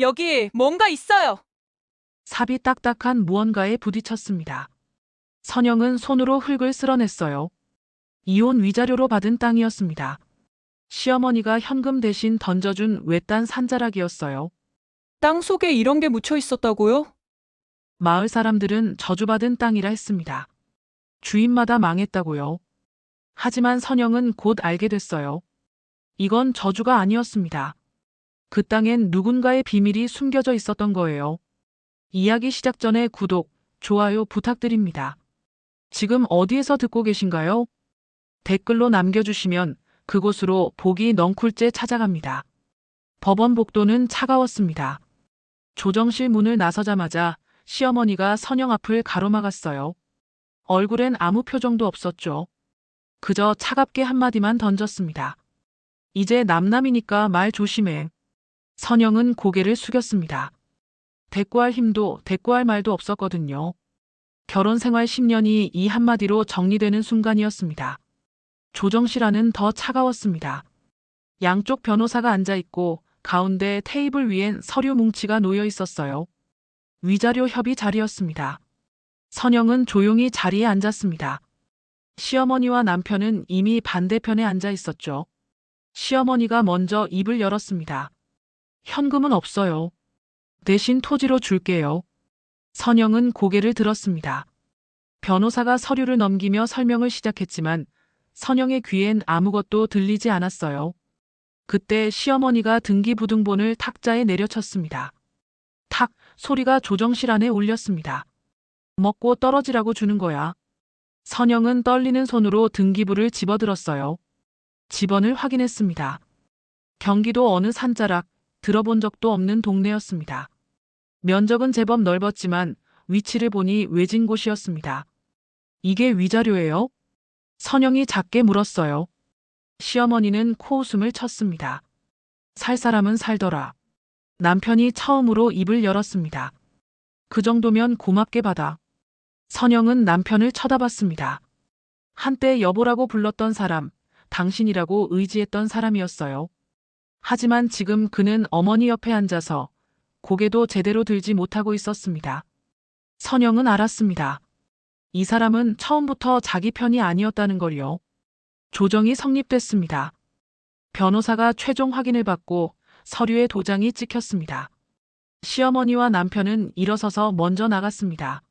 여기 뭔가 있어요. 삽이 딱딱한 무언가에 부딪혔습니다. 선영은 손으로 흙을 쓸어냈어요. 이혼 위자료로 받은 땅이었습니다. 시어머니가 현금 대신 던져준 외딴 산자락이었어요. 땅 속에 이런 게 묻혀 있었다고요? 마을 사람들은 저주받은 땅이라 했습니다. 주인마다 망했다고요. 하지만 선영은 곧 알게 됐어요. 이건 저주가 아니었습니다. 그 땅엔 누군가의 비밀이 숨겨져 있었던 거예요. 이야기 시작 전에 구독, 좋아요 부탁드립니다. 지금 어디에서 듣고 계신가요? 댓글로 남겨주시면 그곳으로 복이 넝쿨째 찾아갑니다. 법원 복도는 차가웠습니다. 조정실 문을 나서자마자 시어머니가 선영 앞을 가로막았어요. 얼굴엔 아무 표정도 없었죠. 그저 차갑게 한마디만 던졌습니다. 이제 남남이니까 말 조심해. 선영은 고개를 숙였습니다. 대꾸할 힘도 대꾸할 말도 없었거든요. 결혼 생활 10년이 이 한마디로 정리되는 순간이었습니다. 조정실 안은 더 차가웠습니다. 양쪽 변호사가 앉아있고 가운데 테이블 위엔 서류 뭉치가 놓여 있었어요. 위자료 협의 자리였습니다. 선영은 조용히 자리에 앉았습니다. 시어머니와 남편은 이미 반대편에 앉아 있었죠. 시어머니가 먼저 입을 열었습니다. 현금은 없어요. 대신 토지로 줄게요. 선영은 고개를 들었습니다. 변호사가 서류를 넘기며 설명을 시작했지만 선영의 귀엔 아무것도 들리지 않았어요. 그때 시어머니가 등기부등본을 탁자에 내려쳤습니다. 탁 소리가 조정실 안에 울렸습니다. 먹고 떨어지라고 주는 거야. 선영은 떨리는 손으로 등기부를 집어들었어요. 집원을 확인했습니다. 경기도 어느 산자락, 들어본 적도 없는 동네였습니다. 면적은 제법 넓었지만 위치를 보니 외진 곳이었습니다. 이게 위자료예요? 선영이 작게 물었어요. 시어머니는 코웃음을 쳤습니다. 살 사람은 살더라. 남편이 처음으로 입을 열었습니다. 그 정도면 고맙게 받아. 선영은 남편을 쳐다봤습니다. 한때 여보라고 불렀던 사람, 당신이라고 의지했던 사람이었어요. 하지만 지금 그는 어머니 옆에 앉아서 고개도 제대로 들지 못하고 있었습니다. 선영은 알았습니다. 이 사람은 처음부터 자기 편이 아니었다는 걸요. 조정이 성립됐습니다. 변호사가 최종 확인을 받고 서류에 도장이 찍혔습니다. 시어머니와 남편은 일어서서 먼저 나갔습니다.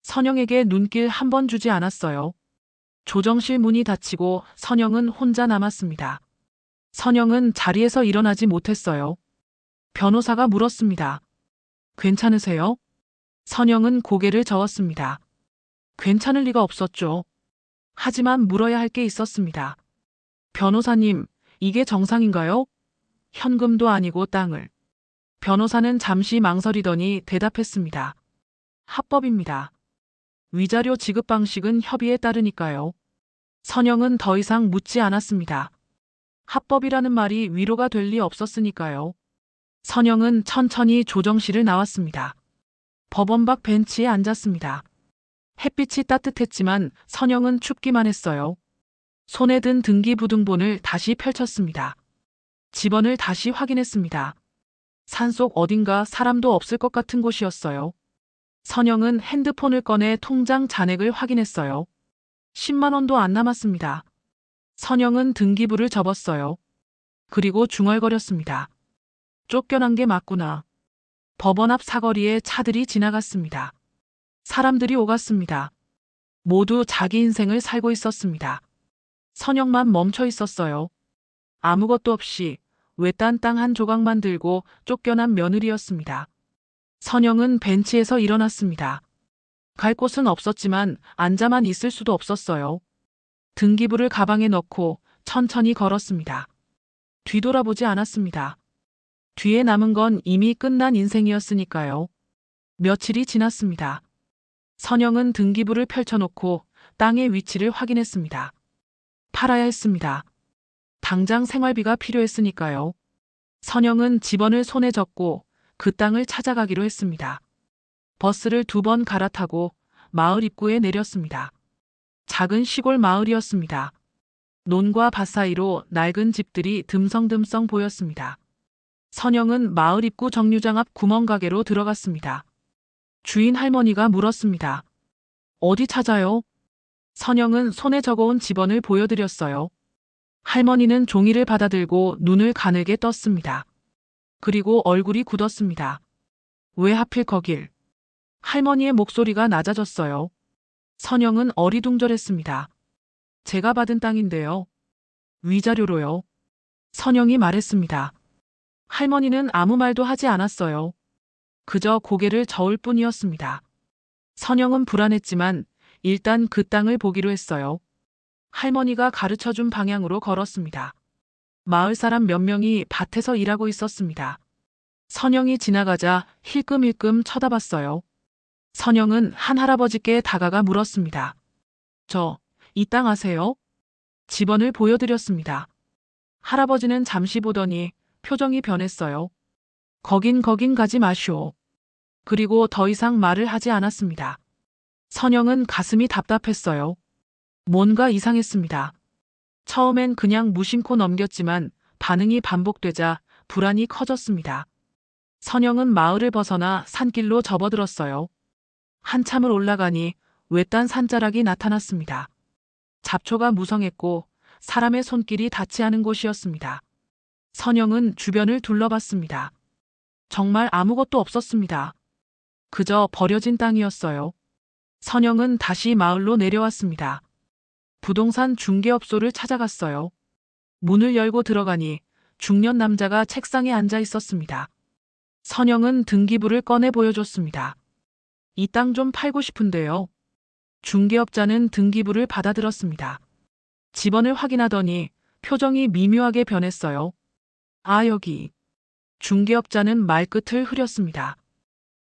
선영에게 눈길 한 번 주지 않았어요. 조정실 문이 닫히고 선영은 혼자 남았습니다. 선영은 자리에서 일어나지 못했어요. 변호사가 물었습니다. 괜찮으세요? 선영은 고개를 저었습니다. 괜찮을 리가 없었죠. 하지만 물어야 할 게 있었습니다. 변호사님, 이게 정상인가요? 현금도 아니고 땅을. 변호사는 잠시 망설이더니 대답했습니다. 합법입니다. 위자료 지급 방식은 협의에 따르니까요. 선영은 더 이상 묻지 않았습니다. 합법이라는 말이 위로가 될 리 없었으니까요. 선영은 천천히 조정실을 나왔습니다. 법원 밖 벤치에 앉았습니다. 햇빛이 따뜻했지만 선영은 춥기만 했어요. 손에 든 등기부등본을 다시 펼쳤습니다. 집원을 다시 확인했습니다. 산속 어딘가 사람도 없을 것 같은 곳이었어요. 선영은 핸드폰을 꺼내 통장 잔액을 확인했어요. 10만 원도 안 남았습니다. 선영은 등기부를 접었어요. 그리고 중얼거렸습니다. 쫓겨난 게 맞구나. 법원 앞 사거리에 차들이 지나갔습니다. 사람들이 오갔습니다. 모두 자기 인생을 살고 있었습니다. 선영만 멈춰 있었어요. 아무것도 없이 외딴 땅 한 조각만 들고 쫓겨난 며느리였습니다. 선영은 벤치에서 일어났습니다. 갈 곳은 없었지만 앉아만 있을 수도 없었어요. 등기부를 가방에 넣고 천천히 걸었습니다. 뒤돌아보지 않았습니다. 뒤에 남은 건 이미 끝난 인생이었으니까요. 며칠이 지났습니다. 선영은 등기부를 펼쳐놓고 땅의 위치를 확인했습니다. 팔아야 했습니다. 당장 생활비가 필요했으니까요. 선영은 집원을 손에 젓고 그 땅을 찾아가기로 했습니다. 버스를 2번 갈아타고 마을 입구에 내렸습니다. 작은 시골 마을이었습니다. 논과 밭 사이로 낡은 집들이 듬성듬성 보였습니다. 선영은 마을 입구 정류장 앞 구멍가게로 들어갔습니다. 주인 할머니가 물었습니다. 어디 찾아요? 선영은 손에 적어온 집원을 보여드렸어요. 할머니는 종이를 받아들고 눈을 가늘게 떴습니다. 그리고 얼굴이 굳었습니다. 왜 하필 거길? 할머니의 목소리가 낮아졌어요. 선영은 어리둥절했습니다. 제가 받은 땅인데요. 위자료로요. 선영이 말했습니다. 할머니는 아무 말도 하지 않았어요. 그저 고개를 저을 뿐이었습니다. 선영은 불안했지만 일단 그 땅을 보기로 했어요. 할머니가 가르쳐준 방향으로 걸었습니다. 마을 사람 몇 명이 밭에서 일하고 있었습니다. 선영이 지나가자 힐끔힐끔 쳐다봤어요. 선영은 한 할아버지께 다가가 물었습니다. 이 땅 아세요? 집원을 보여드렸습니다. 할아버지는 잠시 보더니 표정이 변했어요. 거긴 가지 마시오. 그리고 더 이상 말을 하지 않았습니다. 선영은 가슴이 답답했어요. 뭔가 이상했습니다. 처음엔 그냥 무심코 넘겼지만 반응이 반복되자 불안이 커졌습니다. 선영은 마을을 벗어나 산길로 접어들었어요. 한참을 올라가니 외딴 산자락이 나타났습니다. 잡초가 무성했고 사람의 손길이 닿지 않은 곳이었습니다. 선영은 주변을 둘러봤습니다. 정말 아무것도 없었습니다. 그저 버려진 땅이었어요. 선영은 다시 마을로 내려왔습니다. 부동산 중개업소를 찾아갔어요. 문을 열고 들어가니 중년 남자가 책상에 앉아 있었습니다. 선영은 등기부를 꺼내 보여줬습니다. 이 땅 좀 팔고 싶은데요. 중개업자는 등기부를 받아들었습니다. 집원을 확인하더니 표정이 미묘하게 변했어요. 아, 여기. 중개업자는 말끝을 흐렸습니다.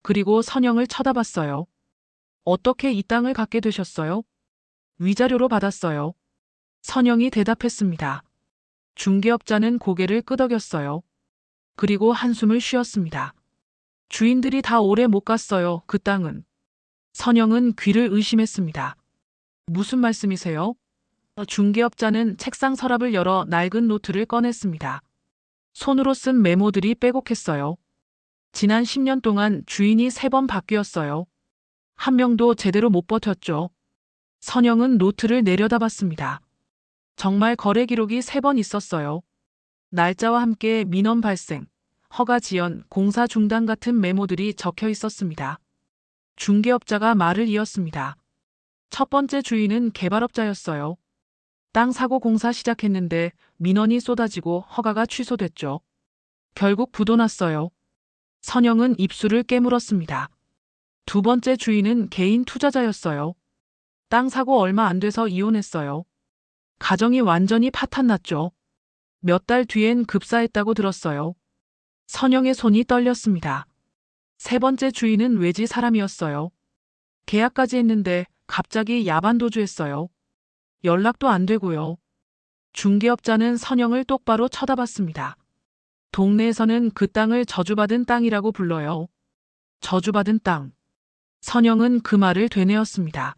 그리고 선영을 쳐다봤어요. 어떻게 이 땅을 갖게 되셨어요? 위자료로 받았어요. 선영이 대답했습니다. 중개업자는 고개를 끄덕였어요. 그리고 한숨을 쉬었습니다. 주인들이 다 오래 못 갔어요, 그 땅은. 선영은 귀를 의심했습니다. 무슨 말씀이세요? 중개업자는 책상 서랍을 열어 낡은 노트를 꺼냈습니다. 손으로 쓴 메모들이 빼곡했어요. 지난 10년 동안 주인이 3번 바뀌었어요. 한 명도 제대로 못 버텼죠. 선영은 노트를 내려다봤습니다. 정말 거래 기록이 3번 있었어요. 날짜와 함께 민원 발생, 허가 지연, 공사 중단 같은 메모들이 적혀 있었습니다. 중개업자가 말을 이었습니다. 첫 번째 주인은 개발업자였어요. 땅 사고 공사 시작했는데 민원이 쏟아지고 허가가 취소됐죠. 결국 부도 났어요. 선영은 입술을 깨물었습니다. 두 번째 주인은 개인 투자자였어요. 땅 사고 얼마 안 돼서 이혼했어요. 가정이 완전히 파탄났죠. 몇 달 뒤엔 급사했다고 들었어요. 선영의 손이 떨렸습니다. 세 번째 주인은 외지 사람이었어요. 계약까지 했는데 갑자기 야반도주했어요. 연락도 안 되고요. 중개업자는 선영을 똑바로 쳐다봤습니다. 동네에서는 그 땅을 저주받은 땅이라고 불러요. 저주받은 땅. 선영은 그 말을 되뇌었습니다.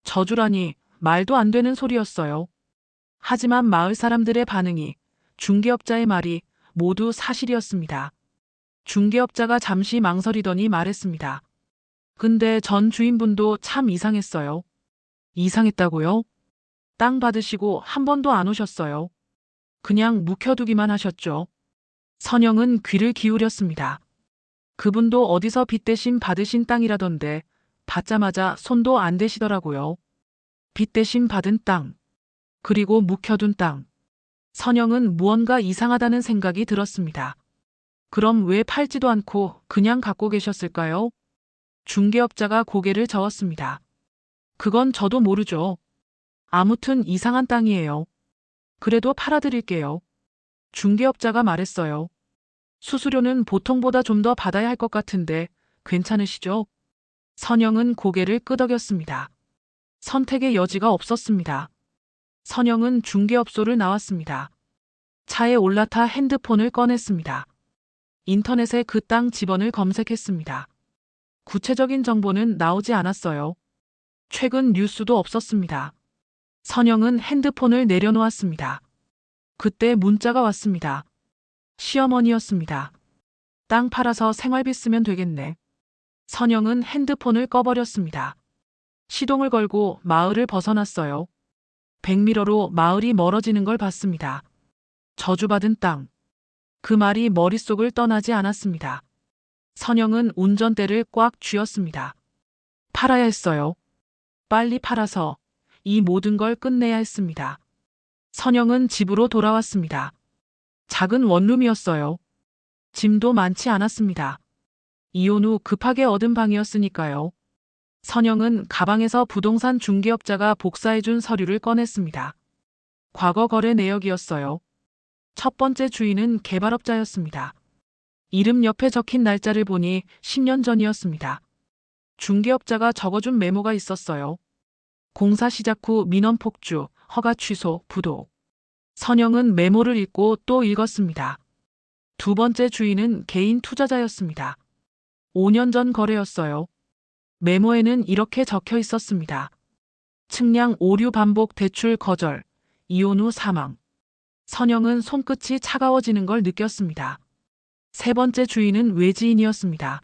저주라니 말도 안 되는 소리였어요. 하지만 마을 사람들의 반응이, 중개업자의 말이 모두 사실이었습니다. 중개업자가 잠시 망설이더니 말했습니다. 근데 전 주인분도 참 이상했어요. 이상했다고요? 땅 받으시고 한 번도 안 오셨어요. 그냥 묵혀두기만 하셨죠. 선영은 귀를 기울였습니다. 그분도 어디서 빚 대신 받으신 땅이라던데 받자마자 손도 안 대시더라고요. 빚 대신 받은 땅. 그리고 묵혀둔 땅. 선영은 무언가 이상하다는 생각이 들었습니다. 그럼 왜 팔지도 않고 그냥 갖고 계셨을까요? 중개업자가 고개를 저었습니다. 그건 저도 모르죠. 아무튼 이상한 땅이에요. 그래도 팔아드릴게요. 중개업자가 말했어요. 수수료는 보통보다 좀 더 받아야 할 것 같은데 괜찮으시죠? 선영은 고개를 끄덕였습니다. 선택의 여지가 없었습니다. 선영은 중개업소를 나왔습니다. 차에 올라타 핸드폰을 꺼냈습니다. 인터넷에 그 땅 집원을 검색했습니다. 구체적인 정보는 나오지 않았어요. 최근 뉴스도 없었습니다. 선영은 핸드폰을 내려놓았습니다. 그때 문자가 왔습니다. 시어머니였습니다. 땅 팔아서 생활비 쓰면 되겠네. 선영은 핸드폰을 꺼버렸습니다. 시동을 걸고 마을을 벗어났어요. 백미러로 마을이 멀어지는 걸 봤습니다. 저주받은 땅. 그 말이 머릿속을 떠나지 않았습니다. 선영은 운전대를 꽉 쥐었습니다. 팔아야 했어요. 빨리 팔아서 이 모든 걸 끝내야 했습니다. 선영은 집으로 돌아왔습니다. 작은 원룸이었어요. 짐도 많지 않았습니다. 이혼 후 급하게 얻은 방이었으니까요. 선영은 가방에서 부동산 중개업자가 복사해준 서류를 꺼냈습니다. 과거 거래 내역이었어요. 첫 번째 주인은 개발업자였습니다. 이름 옆에 적힌 날짜를 보니 10년 전이었습니다. 중개업자가 적어준 메모가 있었어요. 공사 시작 후 민원 폭주, 허가 취소, 부도. 선영은 메모를 읽고 또 읽었습니다. 두 번째 주인은 개인 투자자였습니다. 5년 전 거래였어요. 메모에는 이렇게 적혀 있었습니다. 측량 오류 반복 대출 거절, 이혼 후 사망. 선영은 손끝이 차가워지는 걸 느꼈습니다. 세 번째 주인은 외지인이었습니다.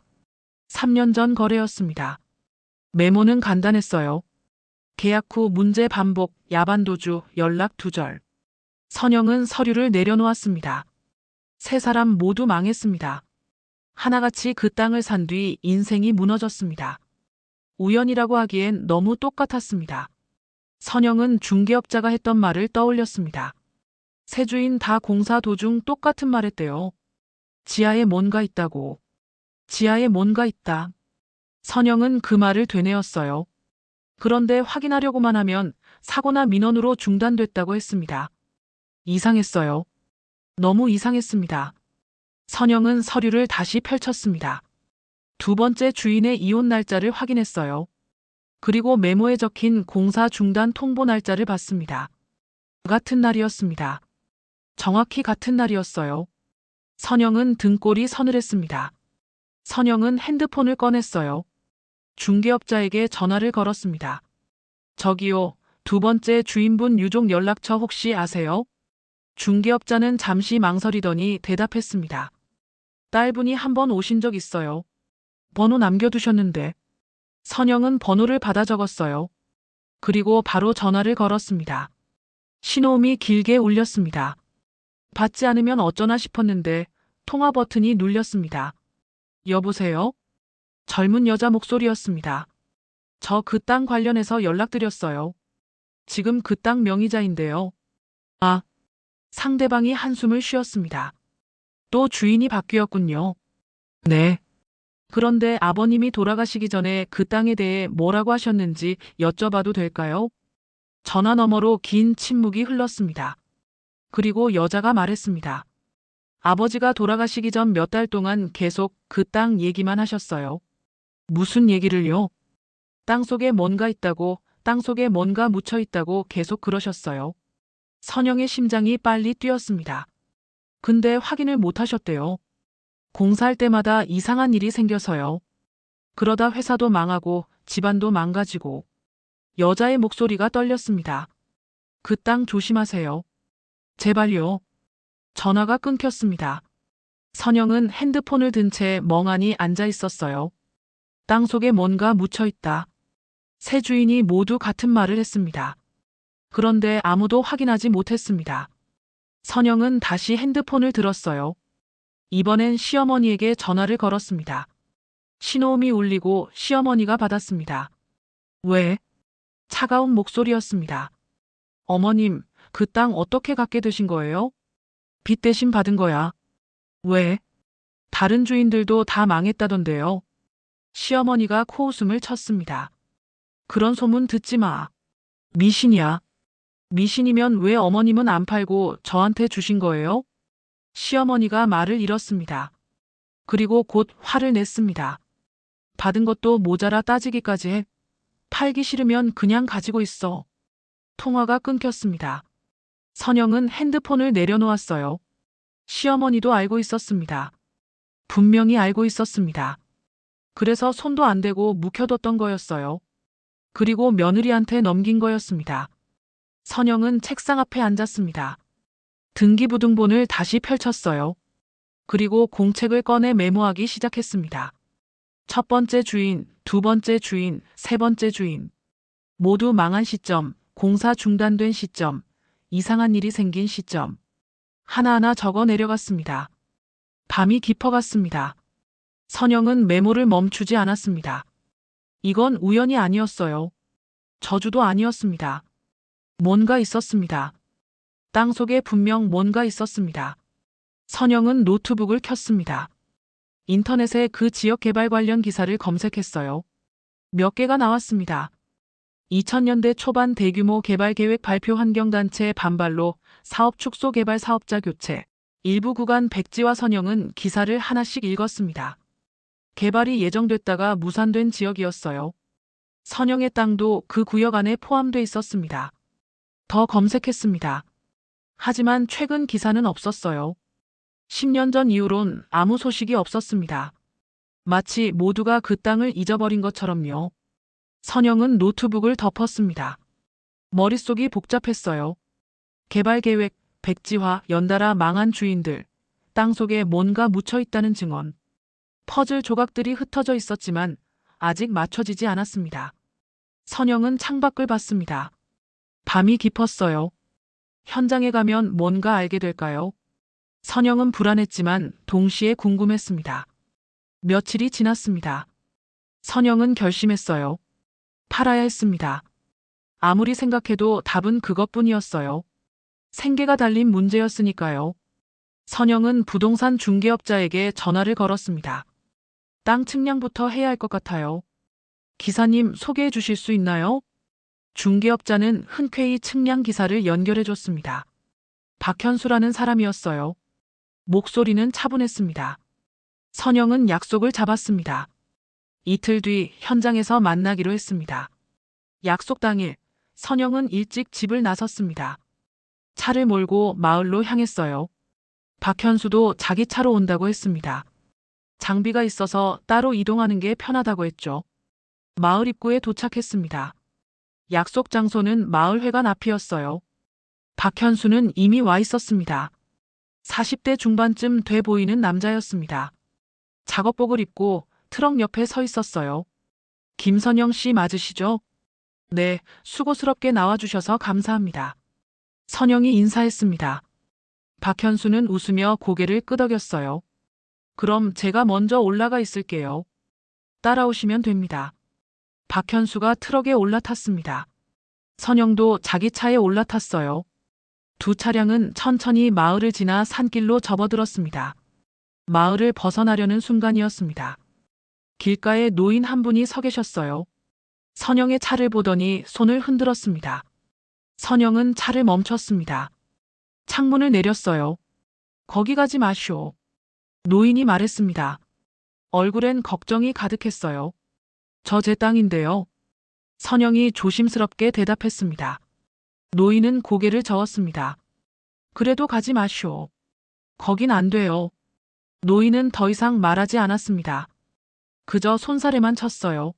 3년 전 거래였습니다. 메모는 간단했어요. 계약 후 문제 반복, 야반 도주, 연락 두절. 선영은 서류를 내려놓았습니다. 세 사람 모두 망했습니다. 하나같이 그 땅을 산 뒤 인생이 무너졌습니다. 우연이라고 하기엔 너무 똑같았습니다. 선영은 중개업자가 했던 말을 떠올렸습니다. 세 주인 다 공사 도중 똑같은 말 했대요. 지하에 뭔가 있다고. 지하에 뭔가 있다. 선영은 그 말을 되뇌었어요. 그런데 확인하려고만 하면 사고나 민원으로 중단됐다고 했습니다. 이상했어요. 너무 이상했습니다. 선영은 서류를 다시 펼쳤습니다. 두 번째 주인의 이혼 날짜를 확인했어요. 그리고 메모에 적힌 공사 중단 통보 날짜를 봤습니다. 같은 날이었습니다. 정확히 같은 날이었어요. 선영은 등골이 서늘했습니다. 선영은 핸드폰을 꺼냈어요. 중개업자에게 전화를 걸었습니다. 저기요, 두 번째 주인분 유족 연락처 혹시 아세요? 중개업자는 잠시 망설이더니 대답했습니다. 딸분이 한번 오신 적 있어요. 번호 남겨두셨는데. 선영은 번호를 받아 적었어요. 그리고 바로 전화를 걸었습니다. 신호음이 길게 울렸습니다. 받지 않으면 어쩌나 싶었는데 통화 버튼이 눌렸습니다. 여보세요? 젊은 여자 목소리였습니다. 저 그 땅 관련해서 연락드렸어요. 지금 그 땅 명의자인데요. 아, 상대방이 한숨을 쉬었습니다. 또 주인이 바뀌었군요. 네. 그런데 아버님이 돌아가시기 전에 그 땅에 대해 뭐라고 하셨는지 여쭤봐도 될까요? 전화 너머로 긴 침묵이 흘렀습니다. 그리고 여자가 말했습니다. 아버지가 돌아가시기 전 몇 달 동안 계속 그 땅 얘기만 하셨어요. 무슨 얘기를요? 땅 속에 뭔가 있다고, 땅 속에 뭔가 묻혀 있다고 계속 그러셨어요. 선영의 심장이 빨리 뛰었습니다. 근데 확인을 못 하셨대요. 공사할 때마다 이상한 일이 생겨서요. 그러다 회사도 망하고 집안도 망가지고. 여자의 목소리가 떨렸습니다. 그 땅 조심하세요. 제발요. 전화가 끊겼습니다. 선영은 핸드폰을 든 채 멍하니 앉아 있었어요. 땅 속에 뭔가 묻혀 있다. 세 주인이 모두 같은 말을 했습니다. 그런데 아무도 확인하지 못했습니다. 선영은 다시 핸드폰을 들었어요. 이번엔 시어머니에게 전화를 걸었습니다. 신호음이 울리고 시어머니가 받았습니다. 왜? 차가운 목소리였습니다. 어머님, 그 땅 어떻게 갖게 되신 거예요? 빚 대신 받은 거야. 왜? 다른 주인들도 다 망했다던데요. 시어머니가 코웃음을 쳤습니다. 그런 소문 듣지 마. 미신이야. 미신이면 왜 어머님은 안 팔고 저한테 주신 거예요? 시어머니가 말을 잃었습니다. 그리고 곧 화를 냈습니다. 받은 것도 모자라 따지기까지 해. 팔기 싫으면 그냥 가지고 있어. 통화가 끊겼습니다. 선영은 핸드폰을 내려놓았어요. 시어머니도 알고 있었습니다. 분명히 알고 있었습니다. 그래서 손도 안 대고 묵혀뒀던 거였어요. 그리고 며느리한테 넘긴 거였습니다. 선영은 책상 앞에 앉았습니다. 등기부등본을 다시 펼쳤어요. 그리고 공책을 꺼내 메모하기 시작했습니다. 첫 번째 주인, 두 번째 주인, 세 번째 주인. 모두 망한 시점, 공사 중단된 시점, 이상한 일이 생긴 시점. 하나하나 적어 내려갔습니다. 밤이 깊어갔습니다. 선영은 메모를 멈추지 않았습니다. 이건 우연이 아니었어요. 저주도 아니었습니다. 뭔가 있었습니다. 땅속에 분명 뭔가 있었습니다. 선영은 노트북을 켰습니다. 인터넷에 그 지역 개발 관련 기사를 검색했어요. 몇 개가 나왔습니다. 2000년대 초반 대규모 개발 계획 발표 환경단체 반발로 사업 축소 개발 사업자 교체. 일부 구간 백지와 선영은 기사를 하나씩 읽었습니다. 개발이 예정됐다가 무산된 지역이었어요. 선영의 땅도 그 구역 안에 포함돼 있었습니다. 더 검색했습니다. 하지만 최근 기사는 없었어요. 10년 전 이후론 아무 소식이 없었습니다. 마치 모두가 그 땅을 잊어버린 것처럼요. 선영은 노트북을 덮었습니다. 머릿속이 복잡했어요. 개발 계획, 백지화, 연달아 망한 주인들, 땅속에 뭔가 묻혀 있다는 증언. 퍼즐 조각들이 흩어져 있었지만 아직 맞춰지지 않았습니다. 선영은 창밖을 봤습니다. 밤이 깊었어요. 현장에 가면 뭔가 알게 될까요? 선영은 불안했지만 동시에 궁금했습니다. 며칠이 지났습니다. 선영은 결심했어요. 팔아야 했습니다. 아무리 생각해도 답은 그것뿐이었어요. 생계가 달린 문제였으니까요. 선영은 부동산 중개업자에게 전화를 걸었습니다. 땅 측량부터 해야 할 것 같아요. 기사님 소개해 주실 수 있나요? 중개업자는 흔쾌히 측량 기사를 연결해 줬습니다. 박현수라는 사람이었어요. 목소리는 차분했습니다. 선영은 약속을 잡았습니다. 이틀 뒤 현장에서 만나기로 했습니다. 약속 당일, 선영은 일찍 집을 나섰습니다. 차를 몰고 마을로 향했어요. 박현수도 자기 차로 온다고 했습니다. 장비가 있어서 따로 이동하는 게 편하다고 했죠. 마을 입구에 도착했습니다. 약속 장소는 마을회관 앞이었어요. 박현수는 이미 와 있었습니다. 40대 중반쯤 돼 보이는 남자였습니다. 작업복을 입고 트럭 옆에 서 있었어요. 김선영 씨 맞으시죠? 네, 수고스럽게 나와주셔서 감사합니다. 선영이 인사했습니다. 박현수는 웃으며 고개를 끄덕였어요. 그럼 제가 먼저 올라가 있을게요. 따라오시면 됩니다. 박현수가 트럭에 올라탔습니다. 선영도 자기 차에 올라탔어요. 두 차량은 천천히 마을을 지나 산길로 접어들었습니다. 마을을 벗어나려는 순간이었습니다. 길가에 노인 한 분이 서 계셨어요. 선영의 차를 보더니 손을 흔들었습니다. 선영은 차를 멈췄습니다. 창문을 내렸어요. 거기 가지 마시오. 노인이 말했습니다. 얼굴엔 걱정이 가득했어요. 저 제 땅인데요. 선영이 조심스럽게 대답했습니다. 노인은 고개를 저었습니다. 그래도 가지 마시오. 거긴 안 돼요. 노인은 더 이상 말하지 않았습니다. 그저 손사래만 쳤어요.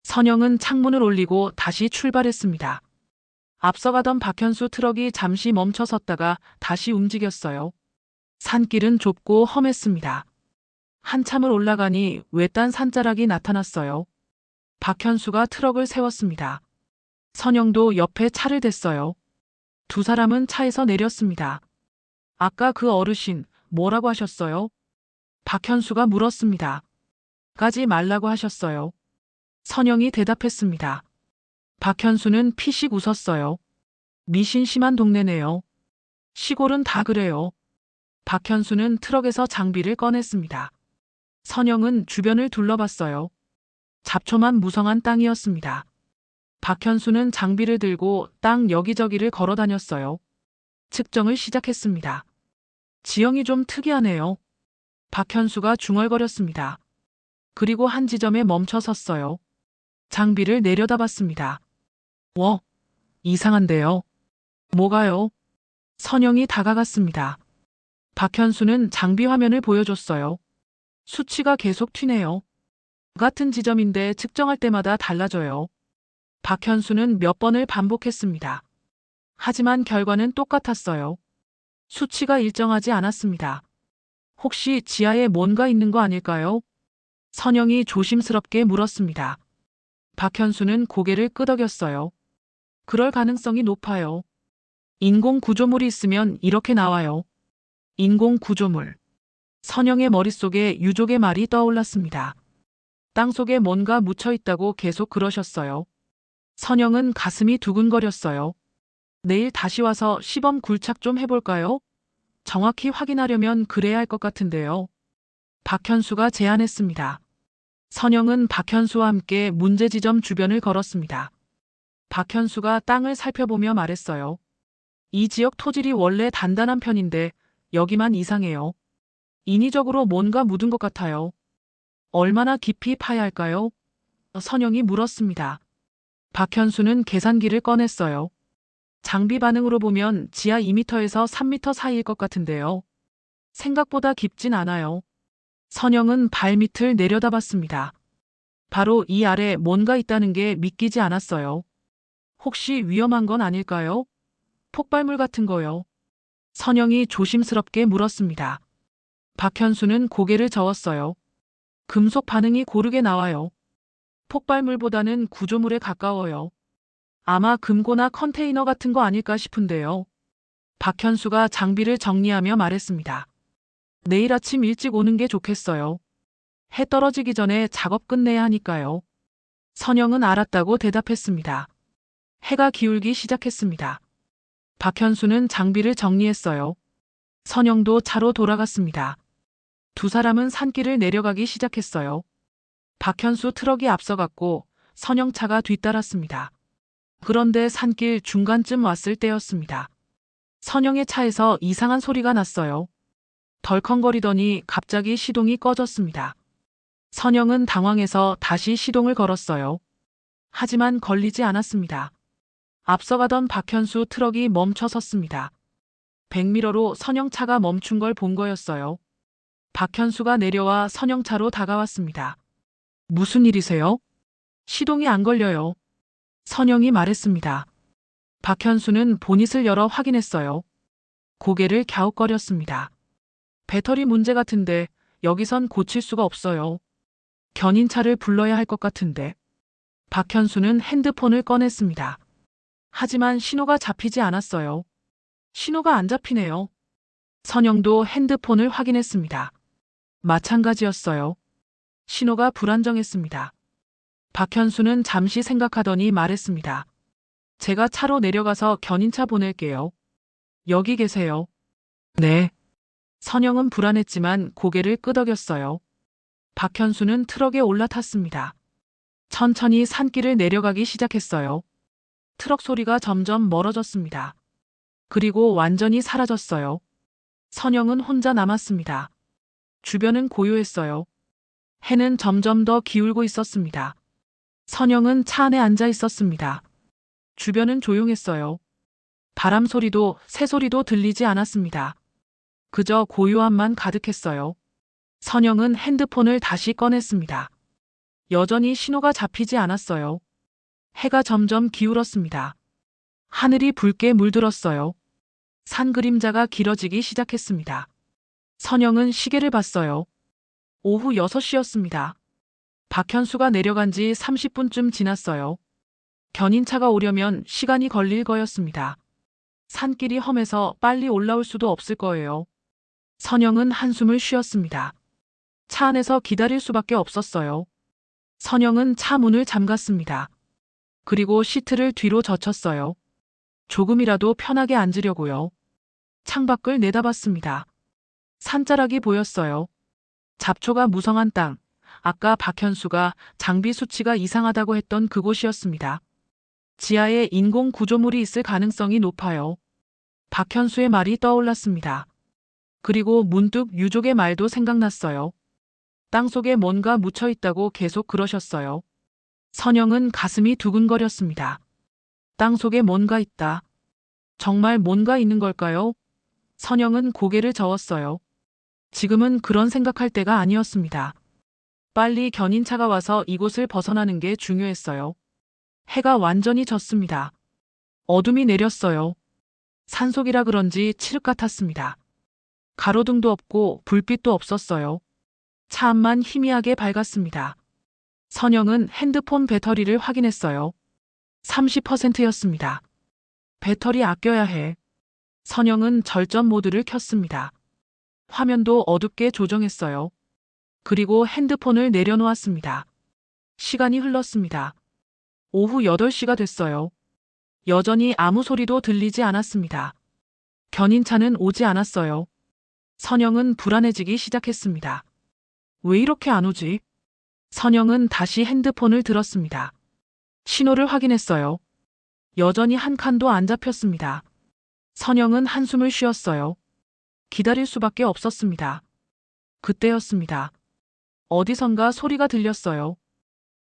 선영은 창문을 올리고 다시 출발했습니다. 앞서가던 박현수 트럭이 잠시 멈춰섰다가 다시 움직였어요. 산길은 좁고 험했습니다. 한참을 올라가니 외딴 산자락이 나타났어요. 박현수가 트럭을 세웠습니다. 선영도 옆에 차를 댔어요. 두 사람은 차에서 내렸습니다. 아까 그 어르신 뭐라고 하셨어요? 박현수가 물었습니다. 가지 말라고 하셨어요. 선영이 대답했습니다. 박현수는 피식 웃었어요. 미신심한 동네네요. 시골은 다 그래요. 박현수는 트럭에서 장비를 꺼냈습니다. 선영은 주변을 둘러봤어요. 잡초만 무성한 땅이었습니다. 박현수는 장비를 들고 땅 여기저기를 걸어 다녔어요. 측정을 시작했습니다. 지형이 좀 특이하네요. 박현수가 중얼거렸습니다. 그리고 한 지점에 멈춰 섰어요. 장비를 내려다봤습니다. 이상한데요. 뭐가요? 선영이 다가갔습니다. 박현수는 장비 화면을 보여줬어요. 수치가 계속 튀네요. 같은 지점인데 측정할 때마다 달라져요. 박현수는 몇 번을 반복했습니다. 하지만 결과는 똑같았어요. 수치가 일정하지 않았습니다. 혹시 지하에 뭔가 있는 거 아닐까요? 선영이 조심스럽게 물었습니다. 박현수는 고개를 끄덕였어요. 그럴 가능성이 높아요. 인공 구조물이 있으면 이렇게 나와요. 인공 구조물. 선영의 머릿속에 유족의 말이 떠올랐습니다. 땅속에 뭔가 묻혀 있다고 계속 그러셨어요. 선영은 가슴이 두근거렸어요. 내일 다시 와서 시범 굴착 좀 해볼까요? 정확히 확인하려면 그래야 할 것 같은데요. 박현수가 제안했습니다. 선영은 박현수와 함께 문제 지점 주변을 걸었습니다. 박현수가 땅을 살펴보며 말했어요. 이 지역 토질이 원래 단단한 편인데 여기만 이상해요. 인위적으로 뭔가 묻은 것 같아요. 얼마나 깊이 파야 할까요? 선영이 물었습니다. 박현수는 계산기를 꺼냈어요. 장비 반응으로 보면 지하 2m에서 3m 사이일 것 같은데요. 생각보다 깊진 않아요. 선영은 발밑을 내려다봤습니다. 바로 이 아래 뭔가 있다는 게 믿기지 않았어요. 혹시 위험한 건 아닐까요? 폭발물 같은 거요. 선영이 조심스럽게 물었습니다. 박현수는 고개를 저었어요. 금속 반응이 고르게 나와요. 폭발물보다는 구조물에 가까워요. 아마 금고나 컨테이너 같은 거 아닐까 싶은데요. 박현수가 장비를 정리하며 말했습니다. 내일 아침 일찍 오는 게 좋겠어요. 해 떨어지기 전에 작업 끝내야 하니까요. 선영은 알았다고 대답했습니다. 해가 기울기 시작했습니다. 박현수는 장비를 정리했어요. 선영도 차로 돌아갔습니다. 두 사람은 산길을 내려가기 시작했어요. 박현수 트럭이 앞서갔고 선영차가 뒤따랐습니다. 그런데 산길 중간쯤 왔을 때였습니다. 선영의 차에서 이상한 소리가 났어요. 덜컹거리더니 갑자기 시동이 꺼졌습니다. 선영은 당황해서 다시 시동을 걸었어요. 하지만 걸리지 않았습니다. 앞서가던 박현수 트럭이 멈춰 섰습니다. 백미러로 선영차가 멈춘 걸 본 거였어요. 박현수가 내려와 선영차로 다가왔습니다. 무슨 일이세요? 시동이 안 걸려요. 선영이 말했습니다. 박현수는 보닛을 열어 확인했어요. 고개를 갸웃거렸습니다. 배터리 문제 같은데 여기선 고칠 수가 없어요. 견인차를 불러야 할 것 같은데. 박현수는 핸드폰을 꺼냈습니다. 하지만 신호가 잡히지 않았어요. 신호가 안 잡히네요. 선영도 핸드폰을 확인했습니다. 마찬가지였어요. 신호가 불안정했습니다. 박현수는 잠시 생각하더니 말했습니다. 제가 차로 내려가서 견인차 보낼게요. 여기 계세요. 네. 선영은 불안했지만 고개를 끄덕였어요. 박현수는 트럭에 올라탔습니다. 천천히 산길을 내려가기 시작했어요. 트럭 소리가 점점 멀어졌습니다. 그리고 완전히 사라졌어요. 선영은 혼자 남았습니다. 주변은 고요했어요. 해는 점점 더 기울고 있었습니다. 선영은 차 안에 앉아 있었습니다. 주변은 조용했어요. 바람 소리도 새 소리도 들리지 않았습니다. 그저 고요함만 가득했어요. 선영은 핸드폰을 다시 꺼냈습니다. 여전히 신호가 잡히지 않았어요. 해가 점점 기울었습니다. 하늘이 붉게 물들었어요. 산 그림자가 길어지기 시작했습니다. 선영은 시계를 봤어요. 오후 6시였습니다. 박현수가 내려간 지 30분쯤 지났어요. 견인차가 오려면 시간이 걸릴 거였습니다. 산길이 험해서 빨리 올라올 수도 없을 거예요. 선영은 한숨을 쉬었습니다. 차 안에서 기다릴 수밖에 없었어요. 선영은 차 문을 잠갔습니다. 그리고 시트를 뒤로 젖혔어요. 조금이라도 편하게 앉으려고요. 창밖을 내다봤습니다. 산자락이 보였어요. 잡초가 무성한 땅, 아까 박현수가 장비 수치가 이상하다고 했던 그곳이었습니다. 지하에 인공 구조물이 있을 가능성이 높아요. 박현수의 말이 떠올랐습니다. 그리고 문득 유족의 말도 생각났어요. 땅속에 뭔가 묻혀 있다고 계속 그러셨어요. 선영은 가슴이 두근거렸습니다. 땅속에 뭔가 있다. 정말 뭔가 있는 걸까요? 선영은 고개를 저었어요. 지금은 그런 생각할 때가 아니었습니다. 빨리 견인차가 와서 이곳을 벗어나는 게 중요했어요. 해가 완전히 졌습니다. 어둠이 내렸어요. 산속이라 그런지 칠흑 같았습니다. 가로등도 없고 불빛도 없었어요. 차 안만 희미하게 밝았습니다. 선영은 핸드폰 배터리를 확인했어요. 30%였습니다. 배터리 아껴야 해. 선영은 절전 모드를 켰습니다. 화면도 어둡게 조정했어요. 그리고 핸드폰을 내려놓았습니다. 시간이 흘렀습니다. 오후 8시가 됐어요. 여전히 아무 소리도 들리지 않았습니다. 견인차는 오지 않았어요. 선영은 불안해지기 시작했습니다. 왜 이렇게 안 오지? 선영은 다시 핸드폰을 들었습니다. 신호를 확인했어요. 여전히 한 칸도 안 잡혔습니다. 선영은 한숨을 쉬었어요. 기다릴 수밖에 없었습니다. 그때였습니다. 어디선가 소리가 들렸어요.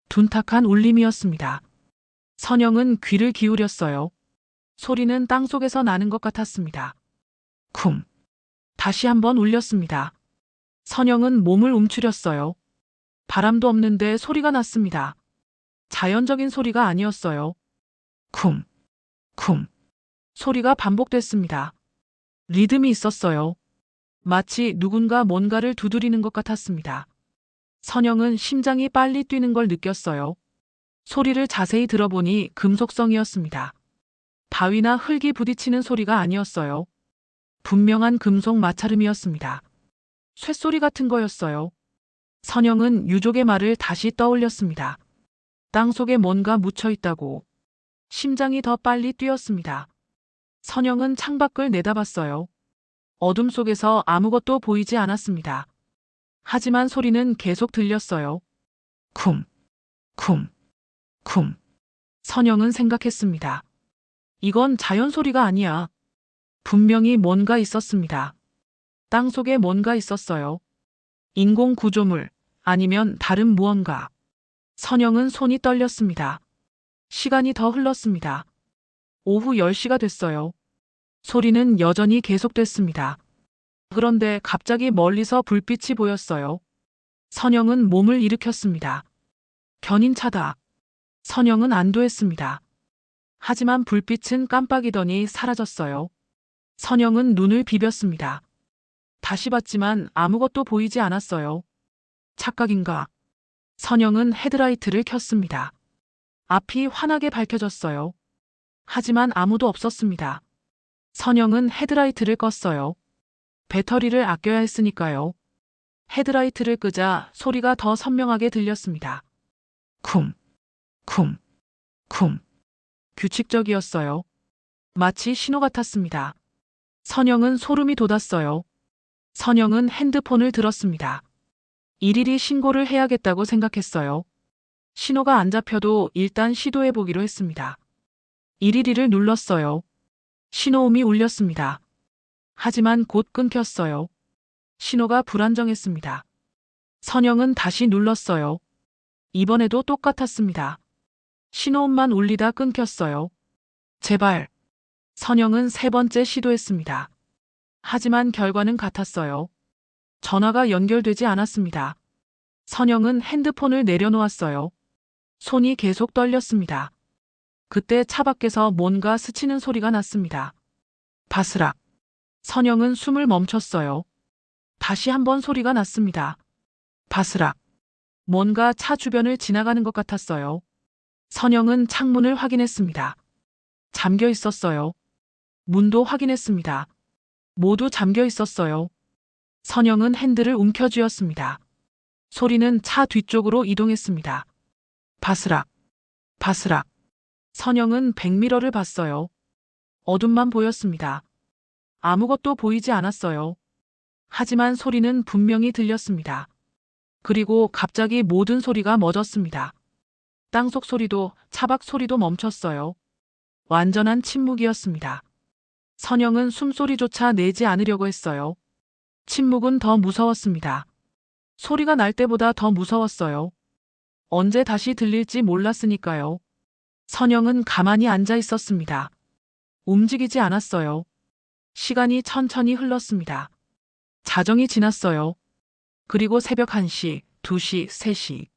둔탁한 울림이었습니다. 선영은 귀를 기울였어요. 소리는 땅속에서 나는 것 같았습니다. 쿵. 다시 한번 울렸습니다. 선영은 몸을 움츠렸어요. 바람도 없는데 소리가 났습니다. 자연적인 소리가 아니었어요. 쿵. 쿵. 소리가 반복됐습니다. 리듬이 있었어요. 마치 누군가 뭔가를 두드리는 것 같았습니다. 선영은 심장이 빨리 뛰는 걸 느꼈어요. 소리를 자세히 들어보니 금속성이었습니다. 바위나 흙이 부딪히는 소리가 아니었어요. 분명한 금속 마찰음이었습니다. 쇳소리 같은 거였어요. 선영은 유족의 말을 다시 떠올렸습니다. 땅속에 뭔가 묻혀 있다고. 심장이 더 빨리 뛰었습니다. 선영은 창밖을 내다봤어요. 어둠 속에서 아무것도 보이지 않았습니다. 하지만 소리는 계속 들렸어요. 쿵, 쿵, 쿵. 선영은 생각했습니다. 이건 자연 소리가 아니야. 분명히 뭔가 있었습니다. 땅속에 뭔가 있었어요. 인공 구조물, 아니면 다른 무언가. 선영은 손이 떨렸습니다. 시간이 더 흘렀습니다. 오후 10시가 됐어요. 소리는 여전히 계속됐습니다. 그런데 갑자기 멀리서 불빛이 보였어요. 선영은 몸을 일으켰습니다. 견인차다. 선영은 안도했습니다. 하지만 불빛은 깜빡이더니 사라졌어요. 선영은 눈을 비볐습니다. 다시 봤지만 아무것도 보이지 않았어요. 착각인가? 선영은 헤드라이트를 켰습니다. 앞이 환하게 밝혀졌어요. 하지만 아무도 없었습니다. 선영은 헤드라이트를 껐어요. 배터리를 아껴야 했으니까요. 헤드라이트를 끄자 소리가 더 선명하게 들렸습니다. 쿵, 쿵, 쿵. 규칙적이었어요. 마치 신호 같았습니다. 선영은 소름이 돋았어요. 선영은 핸드폰을 들었습니다. 일일이 신고를 해야겠다고 생각했어요. 신호가 안 잡혀도 일단 시도해보기로 했습니다. 112를 눌렀어요. 신호음이 울렸습니다. 하지만 곧 끊겼어요. 신호가 불안정했습니다. 선영은 다시 눌렀어요. 이번에도 똑같았습니다. 신호음만 울리다 끊겼어요. 제발. 선영은 3번째 시도했습니다. 하지만 결과는 같았어요. 전화가 연결되지 않았습니다. 선영은 핸드폰을 내려놓았어요. 손이 계속 떨렸습니다. 그때 차 밖에서 뭔가 스치는 소리가 났습니다. 바스락. 선영은 숨을 멈췄어요. 다시 한번 소리가 났습니다. 바스락. 뭔가 차 주변을 지나가는 것 같았어요. 선영은 창문을 확인했습니다. 잠겨 있었어요. 문도 확인했습니다. 모두 잠겨 있었어요. 선영은 핸들을 움켜쥐었습니다. 소리는 차 뒤쪽으로 이동했습니다. 바스락. 바스락. 선영은 백미러를 봤어요. 어둠만 보였습니다. 아무것도 보이지 않았어요. 하지만 소리는 분명히 들렸습니다. 그리고 갑자기 모든 소리가 멎었습니다. 땅속 소리도 차박 소리도 멈췄어요. 완전한 침묵이었습니다. 선영은 숨소리조차 내지 않으려고 했어요. 침묵은 더 무서웠습니다. 소리가 날 때보다 더 무서웠어요. 언제 다시 들릴지 몰랐으니까요. 선영은 가만히 앉아 있었습니다. 움직이지 않았어요. 시간이 천천히 흘렀습니다. 자정이 지났어요. 그리고 새벽 1시, 2시, 3시.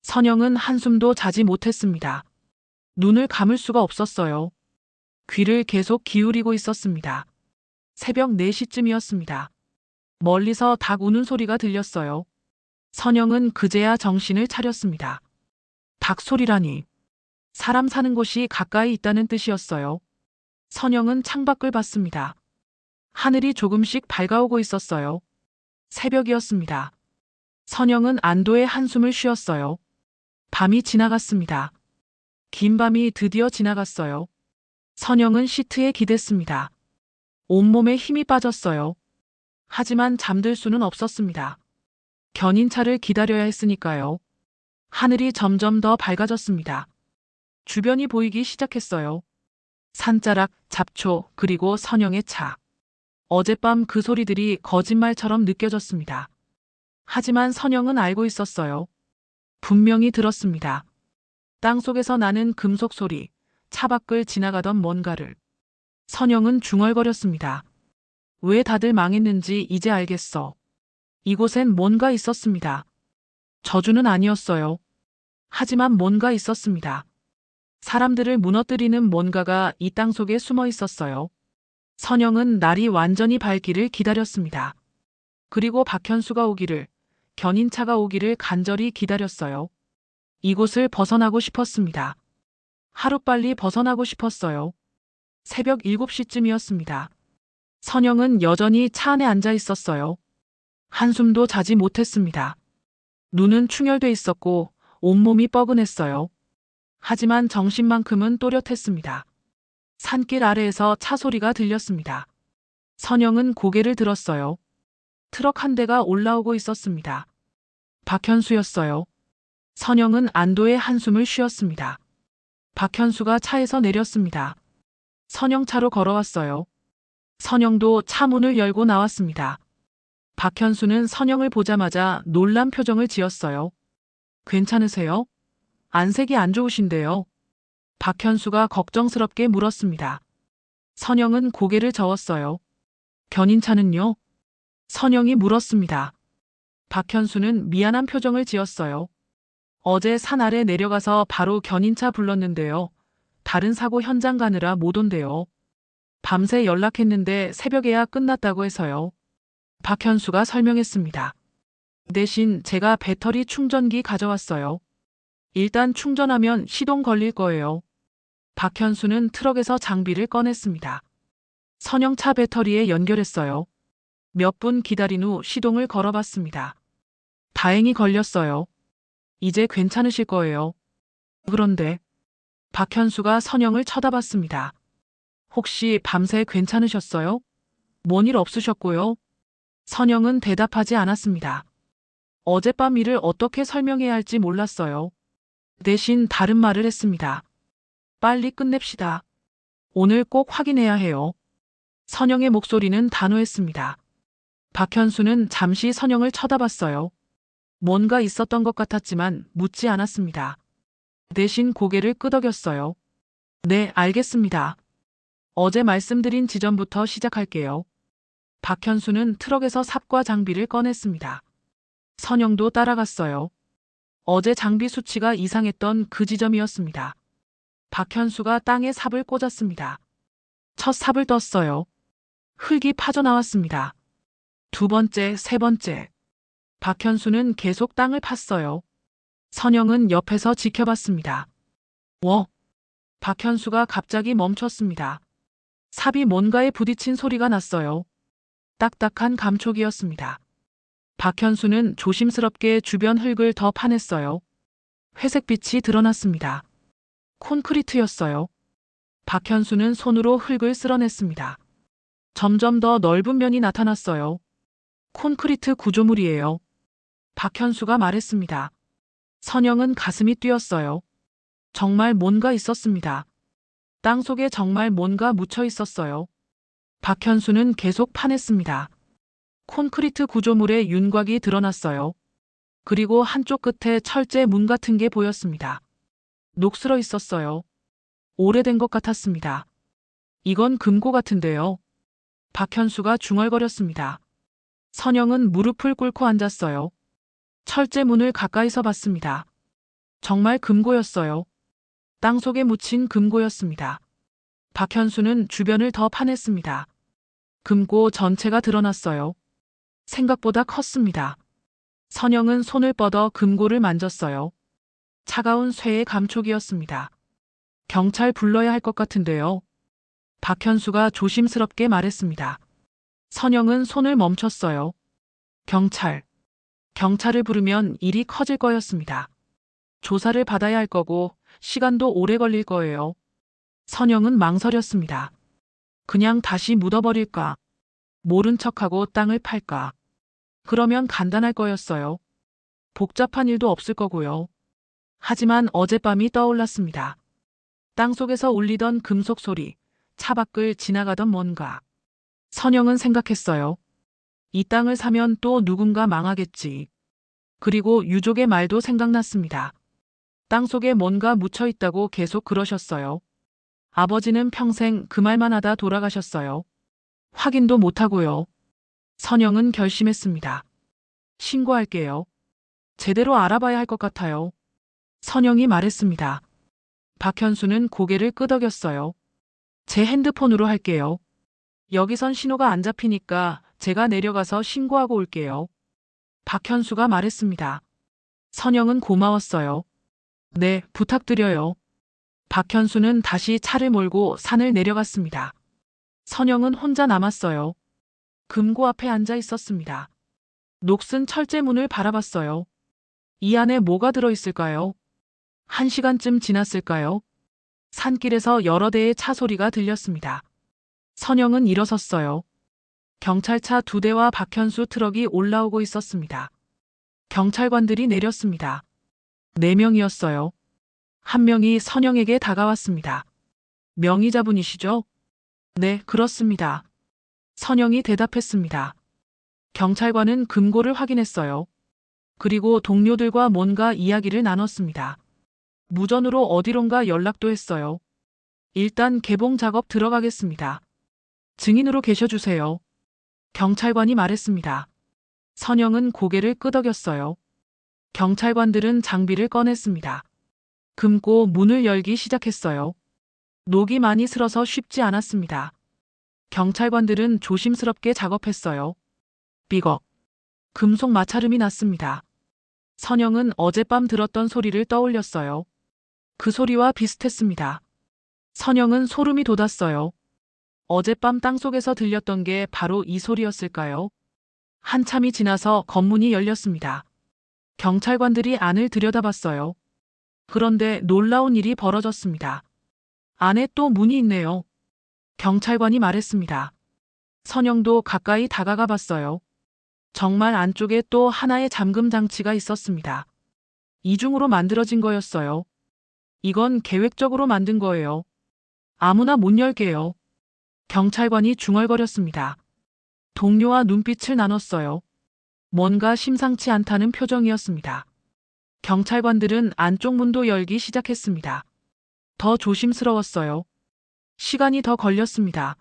선영은 한숨도 자지 못했습니다. 눈을 감을 수가 없었어요. 귀를 계속 기울이고 있었습니다. 새벽 4시쯤이었습니다. 멀리서 닭 우는 소리가 들렸어요. 선영은 그제야 정신을 차렸습니다. 닭 소리라니. 사람 사는 곳이 가까이 있다는 뜻이었어요. 선영은 창밖을 봤습니다. 하늘이 조금씩 밝아오고 있었어요. 새벽이었습니다. 선영은 안도의 한숨을 쉬었어요. 밤이 지나갔습니다. 긴 밤이 드디어 지나갔어요. 선영은 시트에 기댔습니다. 온몸에 힘이 빠졌어요. 하지만 잠들 수는 없었습니다. 견인차를 기다려야 했으니까요. 하늘이 점점 더 밝아졌습니다. 주변이 보이기 시작했어요. 산자락, 잡초, 그리고 선영의 차. 어젯밤 그 소리들이 거짓말처럼 느껴졌습니다. 하지만 선영은 알고 있었어요. 분명히 들었습니다. 땅속에서 나는 금속 소리, 차 밖을 지나가던 뭔가를. 선영은 중얼거렸습니다. 왜 다들 망했는지 이제 알겠어. 이곳엔 뭔가 있었습니다. 저주는 아니었어요. 하지만 뭔가 있었습니다. 사람들을 무너뜨리는 뭔가가 이 땅 속에 숨어 있었어요. 선영은 날이 완전히 밝기를 기다렸습니다. 그리고 박현수가 오기를, 견인차가 오기를 간절히 기다렸어요. 이곳을 벗어나고 싶었습니다. 하루빨리 벗어나고 싶었어요. 새벽 7시쯤이었습니다. 선영은 여전히 차 안에 앉아 있었어요. 한숨도 자지 못했습니다. 눈은 충혈돼 있었고 온몸이 뻐근했어요. 하지만 정신만큼은 또렷했습니다. 산길 아래에서 차 소리가 들렸습니다. 선영은 고개를 들었어요. 트럭 한 대가 올라오고 있었습니다. 박현수였어요. 선영은 안도의 한숨을 쉬었습니다. 박현수가 차에서 내렸습니다. 선영 차로 걸어왔어요. 선영도 차 문을 열고 나왔습니다. 박현수는 선영을 보자마자 놀란 표정을 지었어요. 괜찮으세요? 안색이 안 좋으신데요. 박현수가 걱정스럽게 물었습니다. 선영은 고개를 저었어요. 견인차는요? 선영이 물었습니다. 박현수는 미안한 표정을 지었어요. 어제 산 아래 내려가서 바로 견인차 불렀는데요. 다른 사고 현장 가느라 못 온대요. 밤새 연락했는데 새벽에야 끝났다고 해서요. 박현수가 설명했습니다. 대신 제가 배터리 충전기 가져왔어요. 일단 충전하면 시동 걸릴 거예요. 박현수는 트럭에서 장비를 꺼냈습니다. 선영차 배터리에 연결했어요. 몇 분 기다린 후 시동을 걸어봤습니다. 다행히 걸렸어요. 이제 괜찮으실 거예요. 그런데 박현수가 선영을 쳐다봤습니다. 혹시 밤새 괜찮으셨어요? 뭔 일 없으셨고요? 선영은 대답하지 않았습니다. 어젯밤 일을 어떻게 설명해야 할지 몰랐어요. 대신 다른 말을 했습니다. 빨리 끝냅시다. 오늘 꼭 확인해야 해요. 선영의 목소리는 단호했습니다. 박현수는 잠시 선영을 쳐다봤어요. 뭔가 있었던 것 같았지만 묻지 않았습니다. 대신 고개를 끄덕였어요. 네, 알겠습니다. 어제 말씀드린 지점부터 시작할게요. 박현수는 트럭에서 삽과 장비를 꺼냈습니다. 선영도 따라갔어요. 어제 장비 수치가 이상했던 그 지점이었습니다. 박현수가 땅에 삽을 꽂았습니다. 첫 삽을 떴어요. 흙이 빠져나왔습니다. 두 번째, 세 번째. 박현수는 계속 땅을 팠어요. 선영은 옆에서 지켜봤습니다. 박현수가 갑자기 멈췄습니다. 삽이 뭔가에 부딪힌 소리가 났어요. 딱딱한 감촉이었습니다. 박현수는 조심스럽게 주변 흙을 더 파냈어요. 회색빛이 드러났습니다. 콘크리트였어요. 박현수는 손으로 흙을 쓸어냈습니다. 점점 더 넓은 면이 나타났어요. 콘크리트 구조물이에요. 박현수가 말했습니다. 선영은 가슴이 뛰었어요. 정말 뭔가 있었습니다. 땅 속에 정말 뭔가 묻혀 있었어요. 박현수는 계속 파냈습니다. 콘크리트 구조물에 윤곽이 드러났어요. 그리고 한쪽 끝에 철제 문 같은 게 보였습니다. 녹슬어 있었어요. 오래된 것 같았습니다. 이건 금고 같은데요. 박현수가 중얼거렸습니다. 선영은 무릎을 꿇고 앉았어요. 철제 문을 가까이서 봤습니다. 정말 금고였어요. 땅 속에 묻힌 금고였습니다. 박현수는 주변을 더 파냈습니다. 금고 전체가 드러났어요. 생각보다 컸습니다. 선영은 손을 뻗어 금고를 만졌어요. 차가운 쇠의 감촉이었습니다. 경찰 불러야 할 것 같은데요. 박현수가 조심스럽게 말했습니다. 선영은 손을 멈췄어요. 경찰을 부르면 일이 커질 거였습니다. 조사를 받아야 할 거고 시간도 오래 걸릴 거예요. 선영은 망설였습니다. 그냥 다시 묻어버릴까? 모른 척하고 땅을 팔까? 그러면 간단할 거였어요. 복잡한 일도 없을 거고요. 하지만 어젯밤이 떠올랐습니다. 땅속에서 울리던 금속 소리, 차 밖을 지나가던 뭔가. 선영은 생각했어요. 이 땅을 사면 또 누군가 망하겠지. 그리고 유족의 말도 생각났습니다. 땅속에 뭔가 묻혀 있다고 계속 그러셨어요. 아버지는 평생 그 말만 하다 돌아가셨어요. 확인도 못하고요. 선영은 결심했습니다. 신고할게요. 제대로 알아봐야 할 것 같아요. 선영이 말했습니다. 박현수는 고개를 끄덕였어요. 제 핸드폰으로 할게요. 여기선 신호가 안 잡히니까 제가 내려가서 신고하고 올게요. 박현수가 말했습니다. 선영은 고마웠어요. 네, 부탁드려요. 박현수는 다시 차를 몰고 산을 내려갔습니다. 선영은 혼자 남았어요. 금고 앞에 앉아 있었습니다. 녹슨 철제문을 바라봤어요. 이 안에 뭐가 들어있을까요? 1시간쯤 지났을까요? 산길에서 여러 대의 차 소리가 들렸습니다. 선영은 일어섰어요. 경찰차 2대와 박현수 트럭이 올라오고 있었습니다. 경찰관들이 내렸습니다. 4명이었어요. 한 명이 선영에게 다가왔습니다. 명의자분이시죠? 네, 그렇습니다. 선영이 대답했습니다. 경찰관은 금고를 확인했어요. 그리고 동료들과 뭔가 이야기를 나눴습니다. 무전으로 어디론가 연락도 했어요. 일단 개봉 작업 들어가겠습니다. 증인으로 계셔주세요. 경찰관이 말했습니다. 선영은 고개를 끄덕였어요. 경찰관들은 장비를 꺼냈습니다. 금고 문을 열기 시작했어요. 녹이 많이 슬어서 쉽지 않았습니다. 경찰관들은 조심스럽게 작업했어요. 삐걱. 금속 마찰음이 났습니다. 선영은 어젯밤 들었던 소리를 떠올렸어요. 그 소리와 비슷했습니다. 선영은 소름이 돋았어요. 어젯밤 땅속에서 들렸던 게 바로 이 소리였을까요? 한참이 지나서 건문이 열렸습니다. 경찰관들이 안을 들여다봤어요. 그런데 놀라운 일이 벌어졌습니다. 안에 또 문이 있네요. 경찰관이 말했습니다. 선영도 가까이 다가가 봤어요. 정말 안쪽에 또 하나의 잠금 장치가 있었습니다. 이중으로 만들어진 거였어요. 이건 계획적으로 만든 거예요. 아무나 못 열게요. 경찰관이 중얼거렸습니다. 동료와 눈빛을 나눴어요. 뭔가 심상치 않다는 표정이었습니다. 경찰관들은 안쪽 문도 열기 시작했습니다. 더 조심스러웠어요. 시간이 더 걸렸습니다.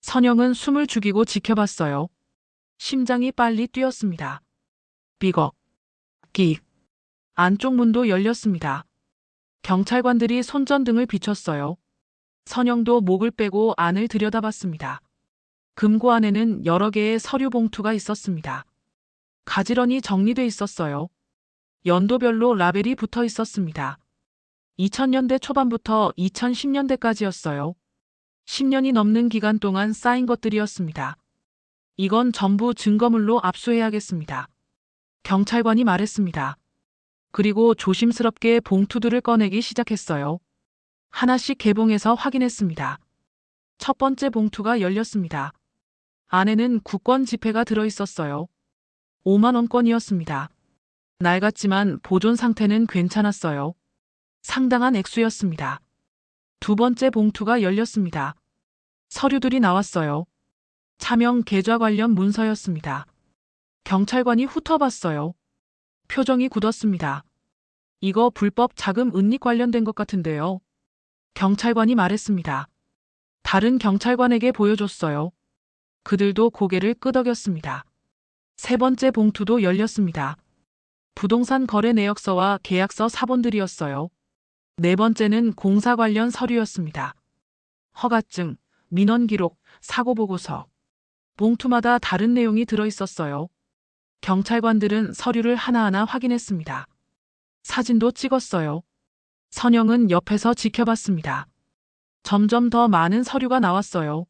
선영은 숨을 죽이고 지켜봤어요. 심장이 빨리 뛰었습니다. 삐걱, 끽. 안쪽 문도 열렸습니다. 경찰관들이 손전등을 비췄어요. 선영도 목을 빼고 안을 들여다봤습니다. 금고 안에는 여러 개의 서류 봉투가 있었습니다. 가지런히 정리돼 있었어요. 연도별로 라벨이 붙어 있었습니다. 2000년대 초반부터 2010년대까지였어요. 10년이 넘는 기간 동안 쌓인 것들이었습니다. 이건 전부 증거물로 압수해야겠습니다. 경찰관이 말했습니다. 그리고 조심스럽게 봉투들을 꺼내기 시작했어요. 하나씩 개봉해서 확인했습니다. 첫 번째 봉투가 열렸습니다. 안에는 국권 지폐가 들어있었어요. 5만 원권이었습니다. 낡았지만 보존 상태는 괜찮았어요. 상당한 액수였습니다. 두 번째 봉투가 열렸습니다. 서류들이 나왔어요. 차명 계좌 관련 문서였습니다. 경찰관이 훑어봤어요. 표정이 굳었습니다. 이거 불법 자금 은닉 관련된 것 같은데요. 경찰관이 말했습니다. 다른 경찰관에게 보여줬어요. 그들도 고개를 끄덕였습니다. 세 번째 봉투도 열렸습니다. 부동산 거래 내역서와 계약서 사본들이었어요. 네 번째는 공사 관련 서류였습니다. 허가증, 민원 기록, 사고 보고서. 봉투마다 다른 내용이 들어있었어요. 경찰관들은 서류를 하나하나 확인했습니다. 사진도 찍었어요. 선영은 옆에서 지켜봤습니다. 점점 더 많은 서류가 나왔어요.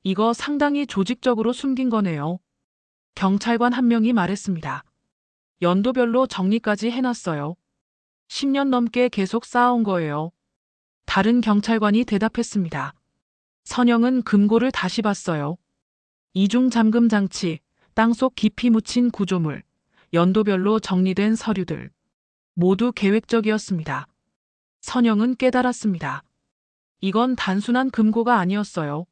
이거 상당히 조직적으로 숨긴 거네요. 경찰관 한 명이 말했습니다. 연도별로 정리까지 해놨어요. 10년 넘게 계속 쌓아온 거예요. 다른 경찰관이 대답했습니다. 선영은 금고를 다시 봤어요. 이중 잠금 장치, 땅속 깊이 묻힌 구조물, 연도별로 정리된 서류들. 모두 계획적이었습니다. 선영은 깨달았습니다. 이건 단순한 금고가 아니었어요.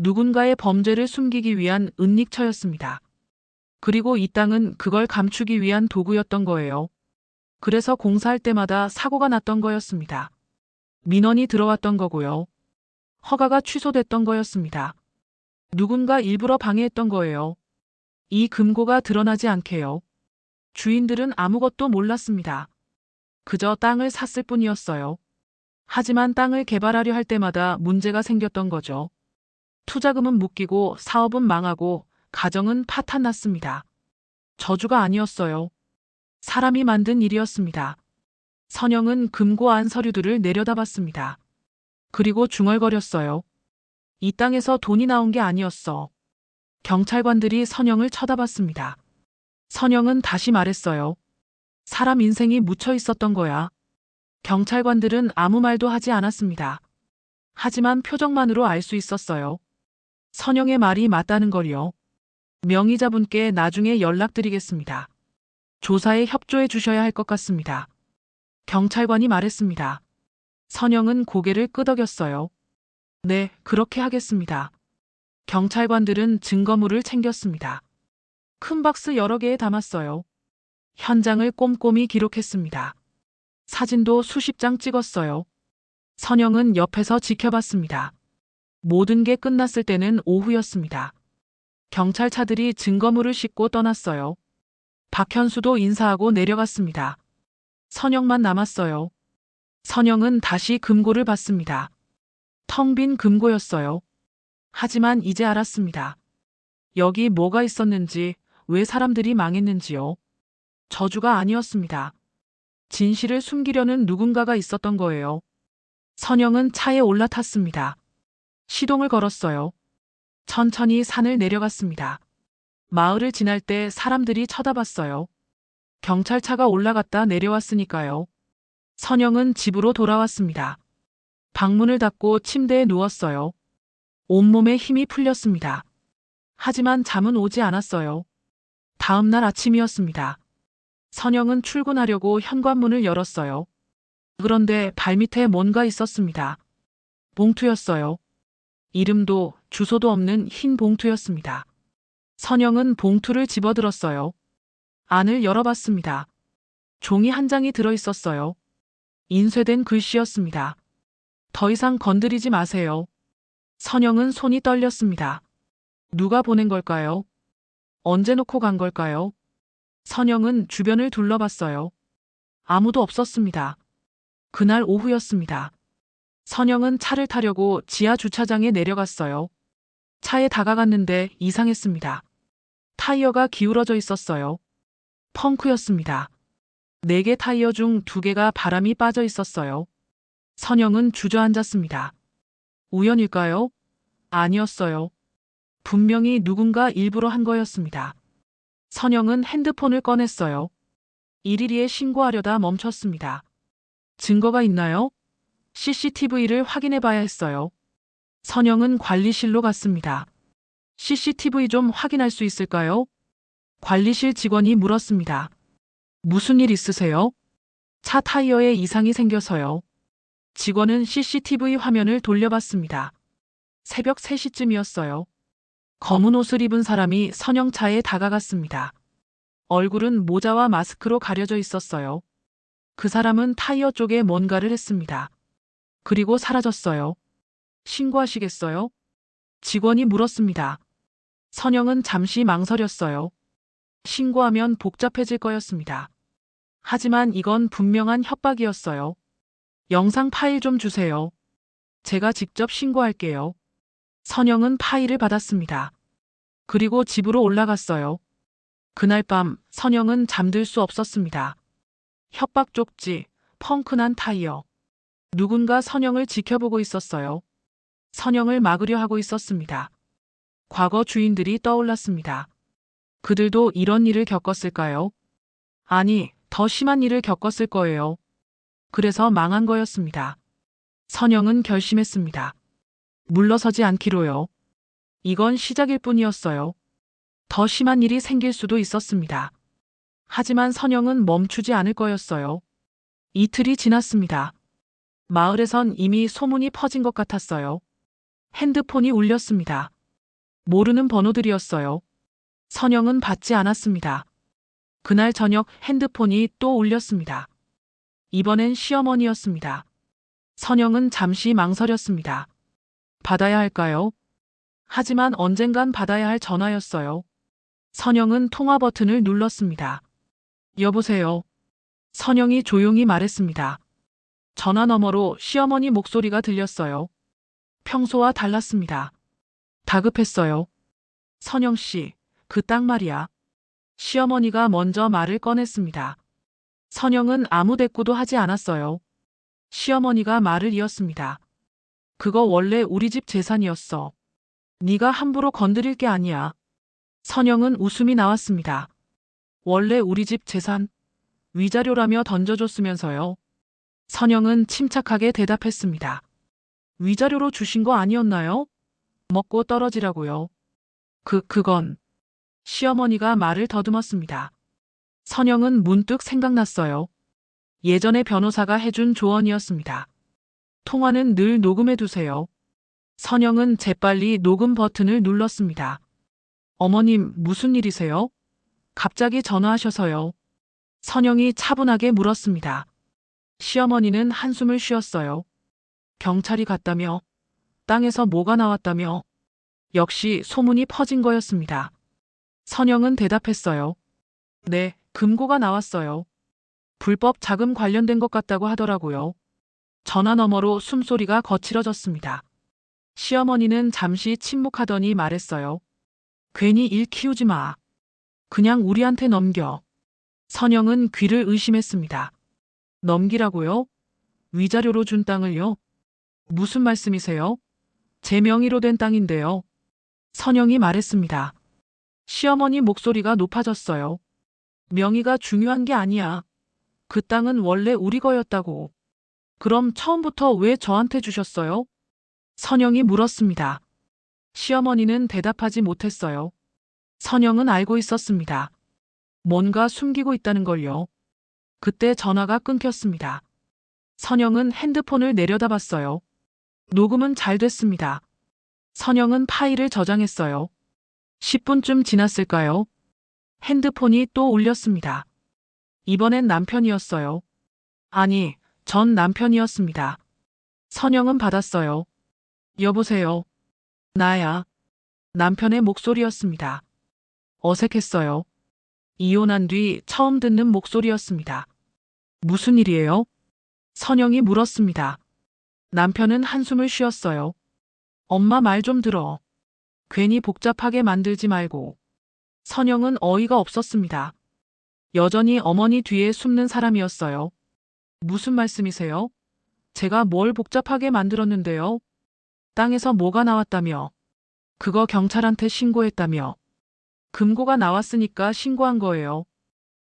누군가의 범죄를 숨기기 위한 은닉처였습니다. 그리고 이 땅은 그걸 감추기 위한 도구였던 거예요. 그래서 공사할 때마다 사고가 났던 거였습니다. 민원이 들어왔던 거고요. 허가가 취소됐던 거였습니다. 누군가 일부러 방해했던 거예요. 이 금고가 드러나지 않게요. 주인들은 아무것도 몰랐습니다. 그저 땅을 샀을 뿐이었어요. 하지만 땅을 개발하려 할 때마다 문제가 생겼던 거죠. 투자금은 묶이고 사업은 망하고 가정은 파탄났습니다. 저주가 아니었어요. 사람이 만든 일이었습니다. 선영은 금고 안 서류들을 내려다봤습니다. 그리고 중얼거렸어요. 이 땅에서 돈이 나온 게 아니었어. 경찰관들이 선영을 쳐다봤습니다. 선영은 다시 말했어요. 사람 인생이 묻혀 있었던 거야. 경찰관들은 아무 말도 하지 않았습니다. 하지만 표정만으로 알 수 있었어요. 선영의 말이 맞다는 걸요. 명의자분께 나중에 연락드리겠습니다. 조사에 협조해 주셔야 할 것 같습니다. 경찰관이 말했습니다. 선영은 고개를 끄덕였어요. 네, 그렇게 하겠습니다. 경찰관들은 증거물을 챙겼습니다. 큰 박스 여러 개에 담았어요. 현장을 꼼꼼히 기록했습니다. 사진도 수십 장 찍었어요. 선영은 옆에서 지켜봤습니다. 모든 게 끝났을 때는 오후였습니다. 경찰차들이 증거물을 싣고 떠났어요. 박현수도 인사하고 내려갔습니다. 선영만 남았어요. 선영은 다시 금고를 봤습니다. 텅 빈 금고였어요. 하지만 이제 알았습니다. 여기 뭐가 있었는지, 왜 사람들이 망했는지요. 저주가 아니었습니다. 진실을 숨기려는 누군가가 있었던 거예요. 선영은 차에 올라탔습니다. 시동을 걸었어요. 천천히 산을 내려갔습니다. 마을을 지날 때 사람들이 쳐다봤어요. 경찰차가 올라갔다 내려왔으니까요. 선영은 집으로 돌아왔습니다. 방문을 닫고 침대에 누웠어요. 온몸에 힘이 풀렸습니다. 하지만 잠은 오지 않았어요. 다음 날 아침이었습니다. 선영은 출근하려고 현관문을 열었어요. 그런데 발밑에 뭔가 있었습니다. 봉투였어요. 이름도 주소도 없는 흰 봉투였습니다. 선영은 봉투를 집어들었어요. 안을 열어봤습니다. 종이 한 장이 들어있었어요. 인쇄된 글씨였습니다. 더 이상 건드리지 마세요. 선영은 손이 떨렸습니다. 누가 보낸 걸까요? 언제 놓고 간 걸까요? 선영은 주변을 둘러봤어요. 아무도 없었습니다. 그날 오후였습니다. 선영은 차를 타려고 지하 주차장에 내려갔어요. 차에 다가갔는데 이상했습니다. 타이어가 기울어져 있었어요. 펑크였습니다. 4개 타이어 중 2개가 바람이 빠져 있었어요. 선영은 주저앉았습니다. 우연일까요? 아니었어요. 분명히 누군가 일부러 한 거였습니다. 선영은 핸드폰을 꺼냈어요. 112에 신고하려다 멈췄습니다. 증거가 있나요? CCTV를 확인해 봐야 했어요. 선영은 관리실로 갔습니다. CCTV 좀 확인할 수 있을까요? 관리실 직원이 물었습니다. 무슨 일 있으세요? 차 타이어에 이상이 생겨서요. 직원은 CCTV 화면을 돌려봤습니다. 새벽 3시쯤이었어요. 검은 옷을 입은 사람이 선영 차에 다가갔습니다. 얼굴은 모자와 마스크로 가려져 있었어요. 그 사람은 타이어 쪽에 뭔가를 했습니다. 그리고 사라졌어요. 신고하시겠어요? 직원이 물었습니다. 선영은 잠시 망설였어요. 신고하면 복잡해질 거였습니다. 하지만 이건 분명한 협박이었어요. 영상 파일 좀 주세요. 제가 직접 신고할게요. 선영은 파일을 받았습니다. 그리고 집으로 올라갔어요. 그날 밤 선영은 잠들 수 없었습니다. 협박 쪽지, 펑크난 타이어. 누군가 선영을 지켜보고 있었어요. 선영을 막으려 하고 있었습니다. 과거 주인들이 떠올랐습니다. 그들도 이런 일을 겪었을까요? 아니, 더 심한 일을 겪었을 거예요. 그래서 망한 거였습니다. 선영은 결심했습니다. 물러서지 않기로요. 이건 시작일 뿐이었어요. 더 심한 일이 생길 수도 있었습니다. 하지만 선영은 멈추지 않을 거였어요. 이틀이 지났습니다. 마을에선 이미 소문이 퍼진 것 같았어요. 핸드폰이 울렸습니다. 모르는 번호들이었어요. 선영은 받지 않았습니다. 그날 저녁 핸드폰이 또 울렸습니다. 이번엔 시어머니였습니다. 선영은 잠시 망설였습니다. 받아야 할까요? 하지만 언젠간 받아야 할 전화였어요. 선영은 통화 버튼을 눌렀습니다. 여보세요. 선영이 조용히 말했습니다. 전화 너머로 시어머니 목소리가 들렸어요. 평소와 달랐습니다. 다급했어요. 선영 씨, 그 딱 말이야. 시어머니가 먼저 말을 꺼냈습니다. 선영은 아무 대꾸도 하지 않았어요. 시어머니가 말을 이었습니다. 그거 원래 우리 집 재산이었어. 네가 함부로 건드릴 게 아니야. 선영은 웃음이 나왔습니다. 원래 우리 집 재산? 위자료라며 던져줬으면서요. 선영은 침착하게 대답했습니다. 위자료로 주신 거 아니었나요? 먹고 떨어지라고요. 그건. 시어머니가 말을 더듬었습니다. 선영은 문득 생각났어요. 예전에 변호사가 해준 조언이었습니다. 통화는 늘 녹음해 두세요. 선영은 재빨리 녹음 버튼을 눌렀습니다. 어머님, 무슨 일이세요? 갑자기 전화하셔서요. 선영이 차분하게 물었습니다. 시어머니는 한숨을 쉬었어요. 경찰이 갔다며? 땅에서 뭐가 나왔다며? 역시 소문이 퍼진 거였습니다. 선영은 대답했어요. 네, 금고가 나왔어요. 불법 자금 관련된 것 같다고 하더라고요. 전화 너머로 숨소리가 거칠어졌습니다. 시어머니는 잠시 침묵하더니 말했어요. 괜히 일 키우지 마. 그냥 우리한테 넘겨. 선영은 귀를 의심했습니다. 넘기라고요? 위자료로 준 땅을요? 무슨 말씀이세요? 제 명의로 된 땅인데요. 선영이 말했습니다. 시어머니 목소리가 높아졌어요. 명의가 중요한 게 아니야. 그 땅은 원래 우리 거였다고. 그럼 처음부터 왜 저한테 주셨어요? 선영이 물었습니다. 시어머니는 대답하지 못했어요. 선영은 알고 있었습니다. 뭔가 숨기고 있다는 걸요. 그때 전화가 끊겼습니다. 선영은 핸드폰을 내려다봤어요. 녹음은 잘 됐습니다. 선영은 파일을 저장했어요. 10분쯤 지났을까요? 핸드폰이 또 울렸습니다. 이번엔 남편이었어요. 아니, 전 남편이었습니다. 선영은 받았어요. 여보세요. 나야. 남편의 목소리였습니다. 어색했어요. 이혼한 뒤 처음 듣는 목소리였습니다. 무슨 일이에요? 선영이 물었습니다. 남편은 한숨을 쉬었어요. 엄마 말 좀 들어. 괜히 복잡하게 만들지 말고. 선영은 어이가 없었습니다. 여전히 어머니 뒤에 숨는 사람이었어요. 무슨 말씀이세요? 제가 뭘 복잡하게 만들었는데요? 땅에서 뭐가 나왔다며? 그거 경찰한테 신고했다며? 금고가 나왔으니까 신고한 거예요.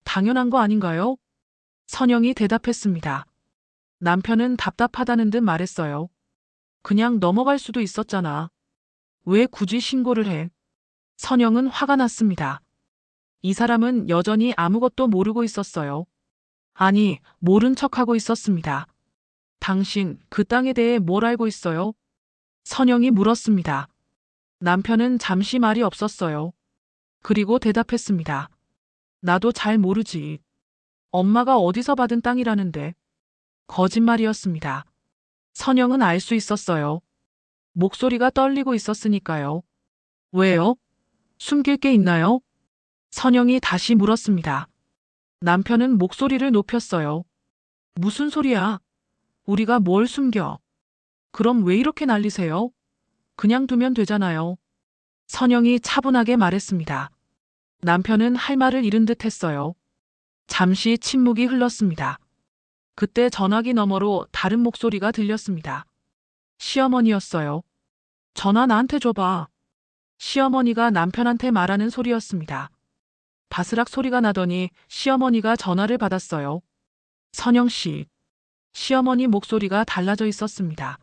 당연한 거 아닌가요? 선영이 대답했습니다. 남편은 답답하다는 듯 말했어요. 그냥 넘어갈 수도 있었잖아. 왜 굳이 신고를 해? 선영은 화가 났습니다. 이 사람은 여전히 아무것도 모르고 있었어요. 아니, 모른 척하고 있었습니다. 당신 그 땅에 대해 뭘 알고 있어요? 선영이 물었습니다. 남편은 잠시 말이 없었어요. 그리고 대답했습니다. 나도 잘 모르지. 엄마가 어디서 받은 땅이라는데. 거짓말이었습니다. 선영은 알 수 있었어요. 목소리가 떨리고 있었으니까요. 왜요? 숨길 게 있나요? 선영이 다시 물었습니다. 남편은 목소리를 높였어요. 무슨 소리야? 우리가 뭘 숨겨? 그럼 왜 이렇게 난리세요? 그냥 두면 되잖아요. 선영이 차분하게 말했습니다. 남편은 할 말을 잃은 듯 했어요. 잠시 침묵이 흘렀습니다. 그때 전화기 너머로 다른 목소리가 들렸습니다. 시어머니였어요. 전화 나한테 줘봐. 시어머니가 남편한테 말하는 소리였습니다. 바스락 소리가 나더니 시어머니가 전화를 받았어요. 선영 씨. 시어머니 목소리가 달라져 있었습니다.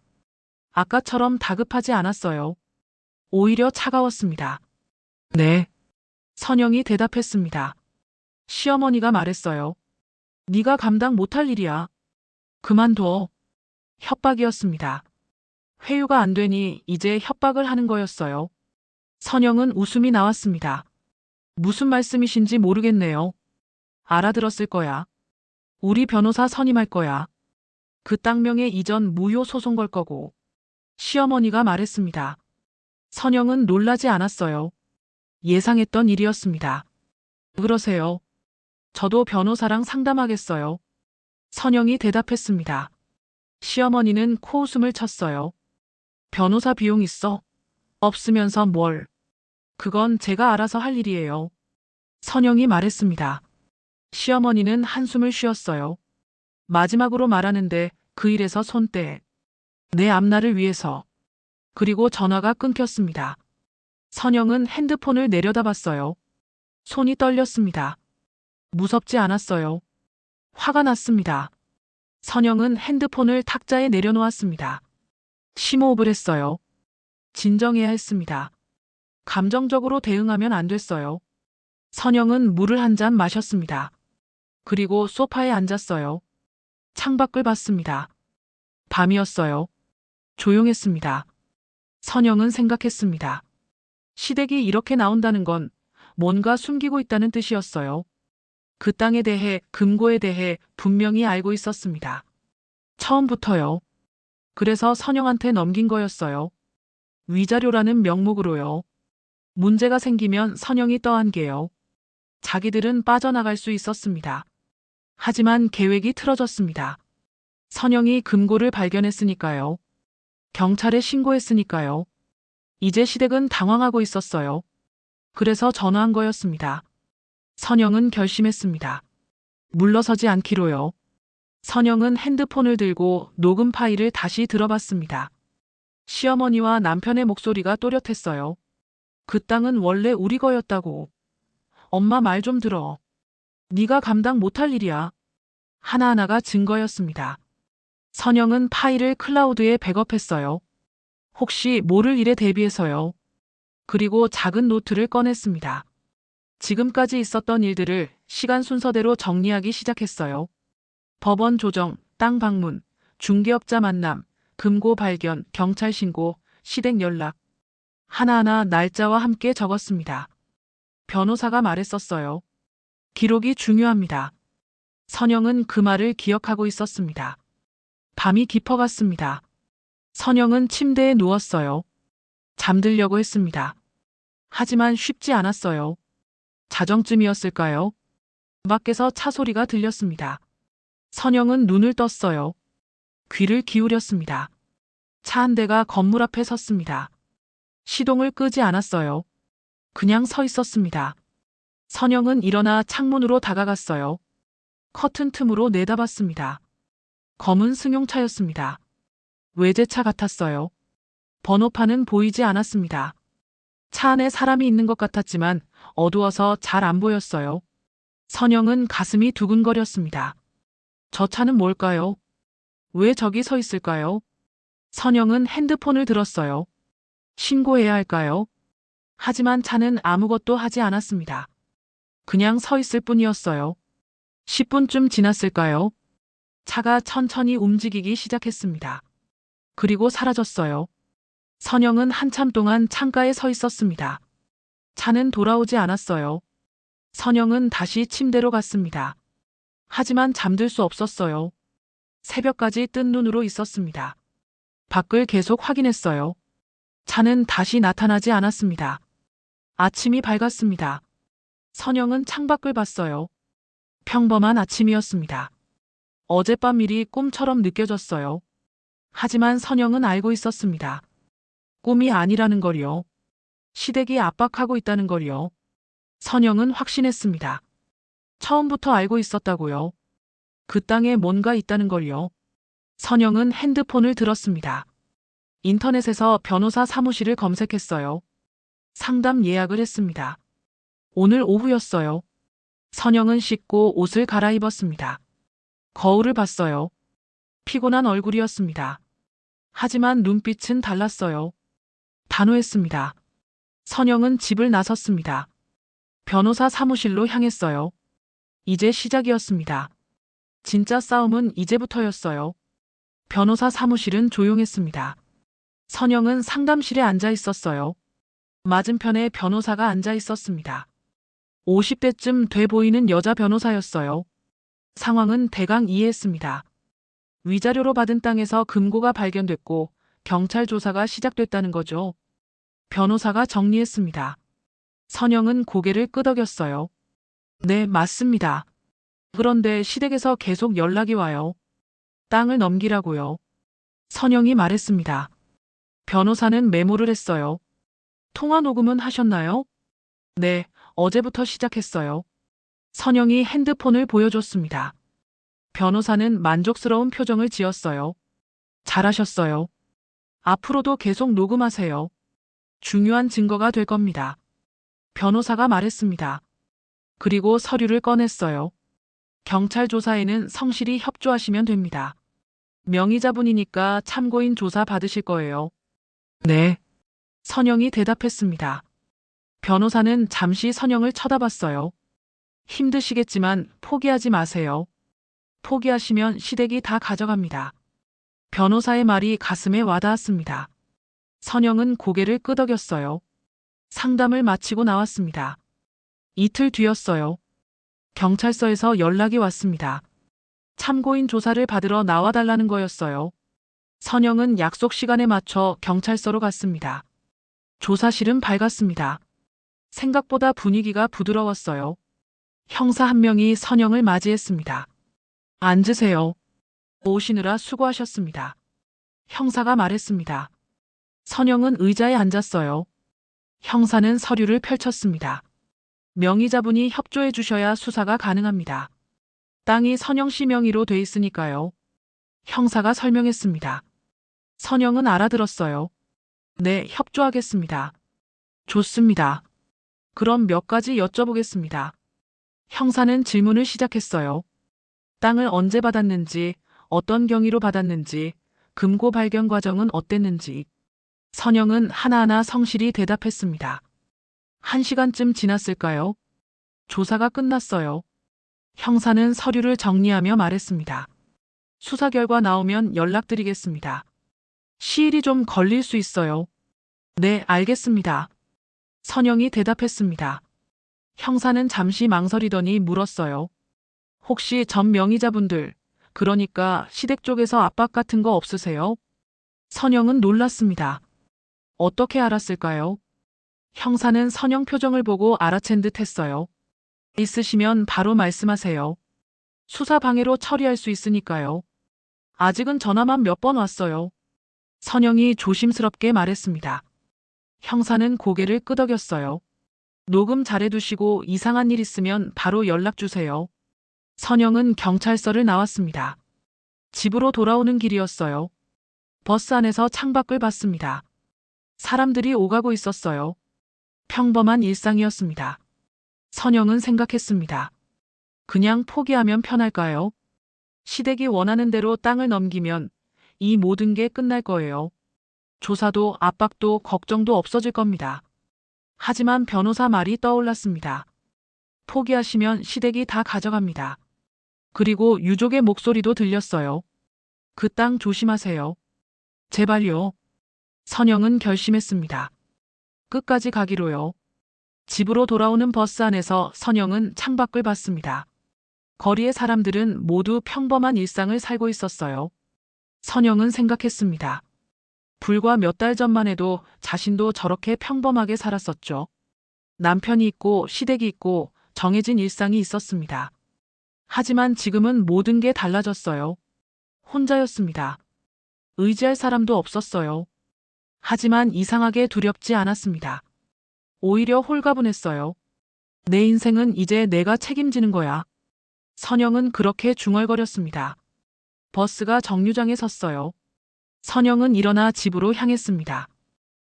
아까처럼 다급하지 않았어요. 오히려 차가웠습니다. 네. 선영이 대답했습니다. 시어머니가 말했어요. 네가 감당 못할 일이야. 그만둬. 협박이었습니다. 회유가 안 되니 이제 협박을 하는 거였어요. 선영은 웃음이 나왔습니다. 무슨 말씀이신지 모르겠네요. 알아들었을 거야. 우리 변호사 선임할 거야. 그 땅명에 이전 무효 소송 걸 거고. 시어머니가 말했습니다. 선영은 놀라지 않았어요. 예상했던 일이었습니다. 그러세요. 저도 변호사랑 상담하겠어요. 선영이 대답했습니다. 시어머니는 코웃음을 쳤어요. 변호사 비용 있어? 없으면서 뭘? 그건 제가 알아서 할 일이에요. 선영이 말했습니다. 시어머니는 한숨을 쉬었어요. 마지막으로 말하는데 그 일에서 손 떼. 내 앞날을 위해서. 그리고 전화가 끊겼습니다. 선영은 핸드폰을 내려다봤어요. 손이 떨렸습니다. 무섭지 않았어요. 화가 났습니다. 선영은 핸드폰을 탁자에 내려놓았습니다. 심호흡을 했어요. 진정해야 했습니다. 감정적으로 대응하면 안 됐어요. 선영은 물을 한 잔 마셨습니다. 그리고 소파에 앉았어요. 창밖을 봤습니다. 밤이었어요. 조용했습니다. 선영은 생각했습니다. 시댁이 이렇게 나온다는 건 뭔가 숨기고 있다는 뜻이었어요. 그 땅에 대해, 금고에 대해 분명히 알고 있었습니다. 처음부터요. 그래서 선영한테 넘긴 거였어요. 위자료라는 명목으로요. 문제가 생기면 선영이 떠안게요. 자기들은 빠져나갈 수 있었습니다. 하지만 계획이 틀어졌습니다. 선영이 금고를 발견했으니까요. 경찰에 신고했으니까요. 이제 시댁은 당황하고 있었어요. 그래서 전화한 거였습니다. 선영은 결심했습니다. 물러서지 않기로요. 선영은 핸드폰을 들고 녹음 파일을 다시 들어봤습니다. 시어머니와 남편의 목소리가 또렷했어요. 그 땅은 원래 우리 거였다고. 엄마 말 좀 들어. 네가 감당 못할 일이야. 하나하나가 증거였습니다. 선영은 파일을 클라우드에 백업했어요. 혹시 모를 일에 대비해서요. 그리고 작은 노트를 꺼냈습니다. 지금까지 있었던 일들을 시간 순서대로 정리하기 시작했어요. 법원 조정, 땅 방문, 중개업자 만남, 금고 발견, 경찰 신고, 시댁 연락. 하나하나 날짜와 함께 적었습니다. 변호사가 말했었어요. 기록이 중요합니다. 선영은 그 말을 기억하고 있었습니다. 밤이 깊어갔습니다. 선영은 침대에 누웠어요. 잠들려고 했습니다. 하지만 쉽지 않았어요. 자정쯤이었을까요? 밖에서 차 소리가 들렸습니다. 선영은 눈을 떴어요. 귀를 기울였습니다. 차 한 대가 건물 앞에 섰습니다. 시동을 끄지 않았어요. 그냥 서 있었습니다. 선영은 일어나 창문으로 다가갔어요. 커튼 틈으로 내다봤습니다. 검은 승용차였습니다. 외제차 같았어요. 번호판은 보이지 않았습니다. 차 안에 사람이 있는 것 같았지만 어두워서 잘 안 보였어요. 선영은 가슴이 두근거렸습니다. 저 차는 뭘까요? 왜 저기 서 있을까요? 선영은 핸드폰을 들었어요. 신고해야 할까요? 하지만 차는 아무것도 하지 않았습니다. 그냥 서 있을 뿐이었어요. 10분쯤 지났을까요? 차가 천천히 움직이기 시작했습니다. 그리고 사라졌어요. 선영은 한참 동안 창가에 서 있었습니다. 차는 돌아오지 않았어요. 선영은 다시 침대로 갔습니다. 하지만 잠들 수 없었어요. 새벽까지 뜬 눈으로 있었습니다. 밖을 계속 확인했어요. 차는 다시 나타나지 않았습니다. 아침이 밝았습니다. 선영은 창밖을 봤어요. 평범한 아침이었습니다. 어젯밤 일이 꿈처럼 느껴졌어요. 하지만 선영은 알고 있었습니다. 꿈이 아니라는 걸요. 시댁이 압박하고 있다는 걸요. 선영은 확신했습니다. 처음부터 알고 있었다고요. 그 땅에 뭔가 있다는 걸요. 선영은 핸드폰을 들었습니다. 인터넷에서 변호사 사무실을 검색했어요. 상담 예약을 했습니다. 오늘 오후였어요. 선영은 씻고 옷을 갈아입었습니다. 거울을 봤어요. 피곤한 얼굴이었습니다. 하지만 눈빛은 달랐어요. 단호했습니다. 선영은 집을 나섰습니다. 변호사 사무실로 향했어요. 이제 시작이었습니다. 진짜 싸움은 이제부터였어요. 변호사 사무실은 조용했습니다. 선영은 상담실에 앉아 있었어요. 맞은편에 변호사가 앉아 있었습니다. 50대쯤 돼 보이는 여자 변호사였어요. 상황은 대강 이해했습니다. 위자료로 받은 땅에서 금고가 발견됐고 경찰 조사가 시작됐다는 거죠. 변호사가 정리했습니다. 선영은 고개를 끄덕였어요. 네, 맞습니다. 그런데 시댁에서 계속 연락이 와요. 땅을 넘기라고요. 선영이 말했습니다. 변호사는 메모를 했어요. 통화 녹음은 하셨나요? 네, 어제부터 시작했어요. 선영이 핸드폰을 보여줬습니다. 변호사는 만족스러운 표정을 지었어요. 잘하셨어요. 앞으로도 계속 녹음하세요. 중요한 증거가 될 겁니다. 변호사가 말했습니다. 그리고 서류를 꺼냈어요. 경찰 조사에는 성실히 협조하시면 됩니다. 명의자분이니까 참고인 조사 받으실 거예요. 네. 선영이 대답했습니다. 변호사는 잠시 선영을 쳐다봤어요. 힘드시겠지만 포기하지 마세요. 포기하시면 시댁이 다 가져갑니다. 변호사의 말이 가슴에 와닿았습니다. 선영은 고개를 끄덕였어요. 상담을 마치고 나왔습니다. 이틀 뒤였어요. 경찰서에서 연락이 왔습니다. 참고인 조사를 받으러 나와달라는 거였어요. 선영은 약속 시간에 맞춰 경찰서로 갔습니다. 조사실은 밝았습니다. 생각보다 분위기가 부드러웠어요. 형사 한 명이 선영을 맞이했습니다. 앉으세요. 오시느라 수고하셨습니다. 형사가 말했습니다. 선영은 의자에 앉았어요. 형사는 서류를 펼쳤습니다. 명의자분이 협조해 주셔야 수사가 가능합니다. 땅이 선영 씨 명의로 돼 있으니까요. 형사가 설명했습니다. 선영은 알아들었어요. 네, 협조하겠습니다. 좋습니다. 그럼 몇 가지 여쭤보겠습니다. 형사는 질문을 시작했어요. 땅을 언제 받았는지, 어떤 경위로 받았는지, 금고 발견 과정은 어땠는지. 선영은 하나하나 성실히 대답했습니다. 1시간쯤 지났을까요? 조사가 끝났어요. 형사는 서류를 정리하며 말했습니다. 수사 결과 나오면 연락드리겠습니다. 시일이 좀 걸릴 수 있어요. 네, 알겠습니다. 선영이 대답했습니다. 형사는 잠시 망설이더니 물었어요. 혹시 전 명의자분들, 그러니까 시댁 쪽에서 압박 같은 거 없으세요? 선영은 놀랐습니다. 어떻게 알았을까요? 형사는 선영 표정을 보고 알아챈 듯 했어요. 있으시면 바로 말씀하세요. 수사 방해로 처리할 수 있으니까요. 아직은 전화만 몇 번 왔어요. 선영이 조심스럽게 말했습니다. 형사는 고개를 끄덕였어요. 녹음 잘해두시고 이상한 일 있으면 바로 연락 주세요. 선영은 경찰서를 나왔습니다. 집으로 돌아오는 길이었어요. 버스 안에서 창밖을 봤습니다. 사람들이 오가고 있었어요. 평범한 일상이었습니다. 선영은 생각했습니다. 그냥 포기하면 편할까요? 시댁이 원하는 대로 땅을 넘기면 이 모든 게 끝날 거예요. 조사도 압박도 걱정도 없어질 겁니다. 하지만 변호사 말이 떠올랐습니다. 포기하시면 시댁이 다 가져갑니다. 그리고 유족의 목소리도 들렸어요. 그 땅 조심하세요. 제발요. 선영은 결심했습니다. 끝까지 가기로요. 집으로 돌아오는 버스 안에서 선영은 창밖을 봤습니다. 거리의 사람들은 모두 평범한 일상을 살고 있었어요. 선영은 생각했습니다. 불과 몇 달 전만 해도 자신도 저렇게 평범하게 살았었죠. 남편이 있고 시댁이 있고 정해진 일상이 있었습니다. 하지만 지금은 모든 게 달라졌어요. 혼자였습니다. 의지할 사람도 없었어요. 하지만 이상하게 두렵지 않았습니다. 오히려 홀가분했어요. 내 인생은 이제 내가 책임지는 거야. 선영은 그렇게 중얼거렸습니다. 버스가 정류장에 섰어요. 선영은 일어나 집으로 향했습니다.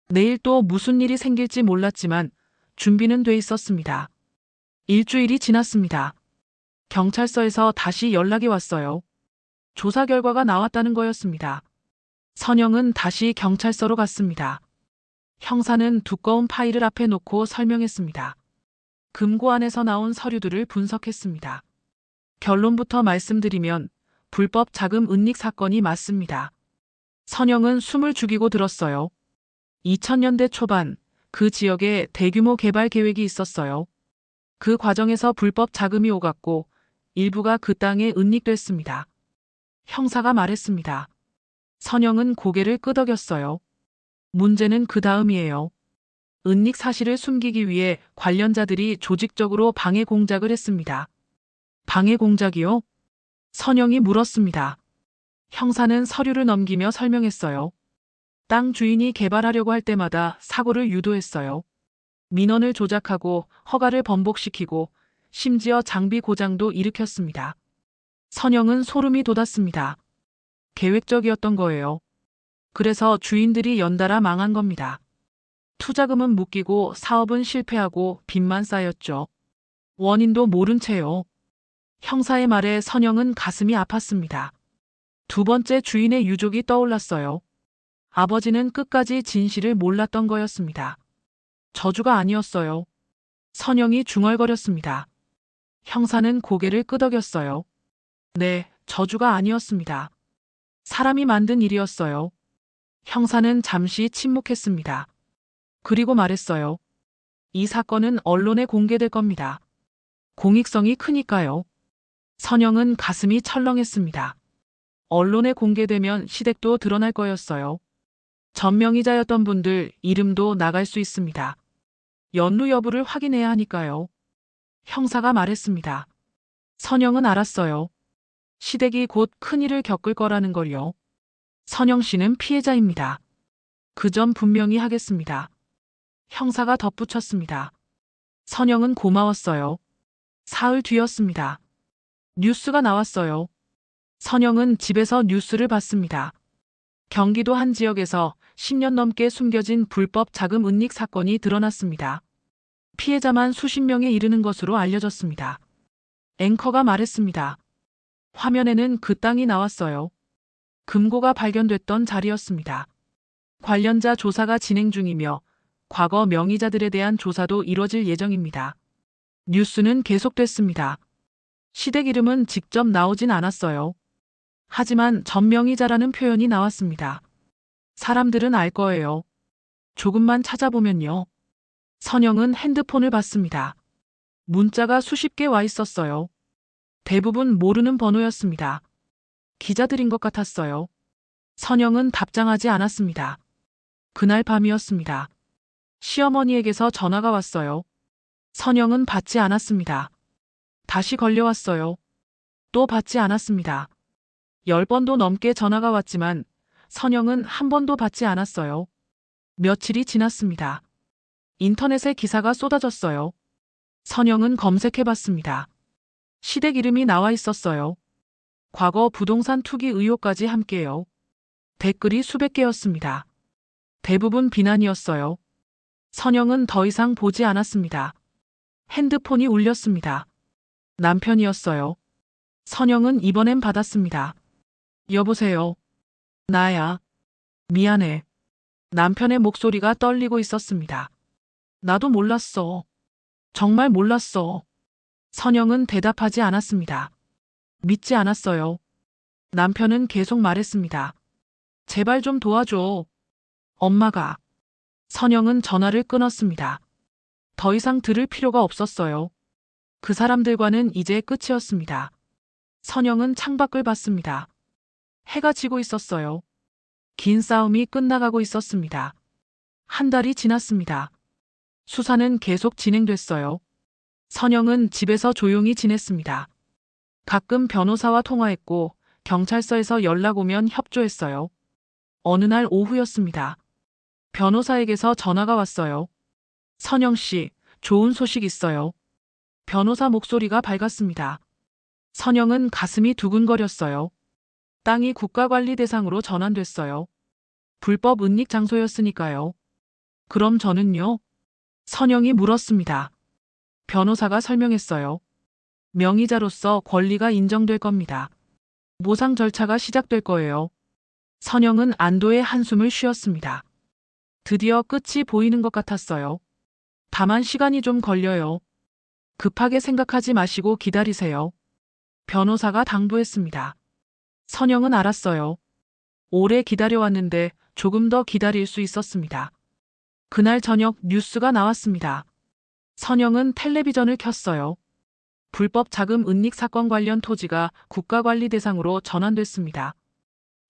내일 또 무슨 일이 생길지 몰랐지만 준비는 돼 있었습니다. 일주일이 지났습니다. 경찰서에서 다시 연락이 왔어요. 조사 결과가 나왔다는 거였습니다. 선영은 다시 경찰서로 갔습니다. 형사는 두꺼운 파일을 앞에 놓고 설명했습니다. 금고 안에서 나온 서류들을 분석했습니다. 결론부터 말씀드리면 불법 자금 은닉 사건이 맞습니다. 선영은 숨을 죽이고 들었어요. 2000년대 초반 그 지역에 대규모 개발 계획이 있었어요. 그 과정에서 불법 자금이 오갔고 일부가 그 땅에 은닉됐습니다. 형사가 말했습니다. 선영은 고개를 끄덕였어요. 문제는 그 다음이에요. 은닉 사실을 숨기기 위해 관련자들이 조직적으로 방해 공작을 했습니다. 방해 공작이요? 선영이 물었습니다. 형사는 서류를 넘기며 설명했어요. 땅 주인이 개발하려고 할 때마다 사고를 유도했어요. 민원을 조작하고 허가를 번복시키고 심지어 장비 고장도 일으켰습니다. 선영은 소름이 돋았습니다. 계획적이었던 거예요. 그래서 주인들이 연달아 망한 겁니다. 투자금은 묶이고 사업은 실패하고 빚만 쌓였죠. 원인도 모른 채요. 형사의 말에 선영은 가슴이 아팠습니다. 두 번째 주인의 유족이 떠올랐어요. 아버지는 끝까지 진실을 몰랐던 거였습니다. 저주가 아니었어요. 선영이 중얼거렸습니다. 형사는 고개를 끄덕였어요. 네, 저주가 아니었습니다. 사람이 만든 일이었어요. 형사는 잠시 침묵했습니다. 그리고 말했어요. 이 사건은 언론에 공개될 겁니다. 공익성이 크니까요. 선영은 가슴이 철렁했습니다. 언론에 공개되면 시댁도 드러날 거였어요. 전명의자였던 분들 이름도 나갈 수 있습니다. 연루 여부를 확인해야 하니까요. 형사가 말했습니다. 선영은 알았어요. 시댁이 곧 큰일을 겪을 거라는 걸요. 선영 씨는 피해자입니다. 그 점 분명히 하겠습니다. 형사가 덧붙였습니다. 선영은 고마웠어요. 사흘 뒤였습니다. 뉴스가 나왔어요. 선영은 집에서 뉴스를 봤습니다. 경기도 한 지역에서 10년 넘게 숨겨진 불법 자금 은닉 사건이 드러났습니다. 피해자만 수십 명에 이르는 것으로 알려졌습니다. 앵커가 말했습니다. 화면에는 그 땅이 나왔어요. 금고가 발견됐던 자리였습니다. 관련자 조사가 진행 중이며 과거 명의자들에 대한 조사도 이뤄질 예정입니다. 뉴스는 계속됐습니다. 시댁 이름은 직접 나오진 않았어요. 하지만 전명의자라는 표현이 나왔습니다. 사람들은 알 거예요. 조금만 찾아보면요. 선영은 핸드폰을 봤습니다. 문자가 수십 개 와 있었어요. 대부분 모르는 번호였습니다. 기자들인 것 같았어요. 선영은 답장하지 않았습니다. 그날 밤이었습니다. 시어머니에게서 전화가 왔어요. 선영은 받지 않았습니다. 다시 걸려왔어요. 또 받지 않았습니다. 10번도 넘게 전화가 왔지만 선영은 한 번도 받지 않았어요. 며칠이 지났습니다. 인터넷에 기사가 쏟아졌어요. 선영은 검색해봤습니다. 시댁 이름이 나와 있었어요. 과거 부동산 투기 의혹까지 함께요. 댓글이 수백 개였습니다. 대부분 비난이었어요. 선영은 더 이상 보지 않았습니다. 핸드폰이 울렸습니다. 남편이었어요. 선영은 이번엔 받았습니다. 여보세요. 나야. 미안해. 남편의 목소리가 떨리고 있었습니다. 나도 몰랐어. 정말 몰랐어. 선영은 대답하지 않았습니다. 믿지 않았어요. 남편은 계속 말했습니다. 제발 좀 도와줘. 엄마가. 선영은 전화를 끊었습니다. 더 이상 들을 필요가 없었어요. 그 사람들과는 이제 끝이었습니다. 선영은 창밖을 봤습니다. 해가 지고 있었어요. 긴 싸움이 끝나가고 있었습니다. 한 달이 지났습니다. 수사는 계속 진행됐어요. 선영은 집에서 조용히 지냈습니다. 가끔 변호사와 통화했고 경찰서에서 연락 오면 협조했어요. 어느 날 오후였습니다. 변호사에게서 전화가 왔어요. 선영 씨, 좋은 소식 있어요. 변호사 목소리가 밝았습니다. 선영은 가슴이 두근거렸어요. 땅이 국가관리 대상으로 전환됐어요. 불법 은닉 장소였으니까요. 그럼 저는요? 선영이 물었습니다. 변호사가 설명했어요. 명의자로서 권리가 인정될 겁니다. 모상 절차가 시작될 거예요. 선영은 안도의 한숨을 쉬었습니다. 드디어 끝이 보이는 것 같았어요. 다만 시간이 좀 걸려요. 급하게 생각하지 마시고 기다리세요. 변호사가 당부했습니다. 선영은 알았어요. 오래 기다려왔는데 조금 더 기다릴 수 있었습니다. 그날 저녁 뉴스가 나왔습니다. 선영은 텔레비전을 켰어요. 불법 자금 은닉 사건 관련 토지가 국가관리 대상으로 전환됐습니다.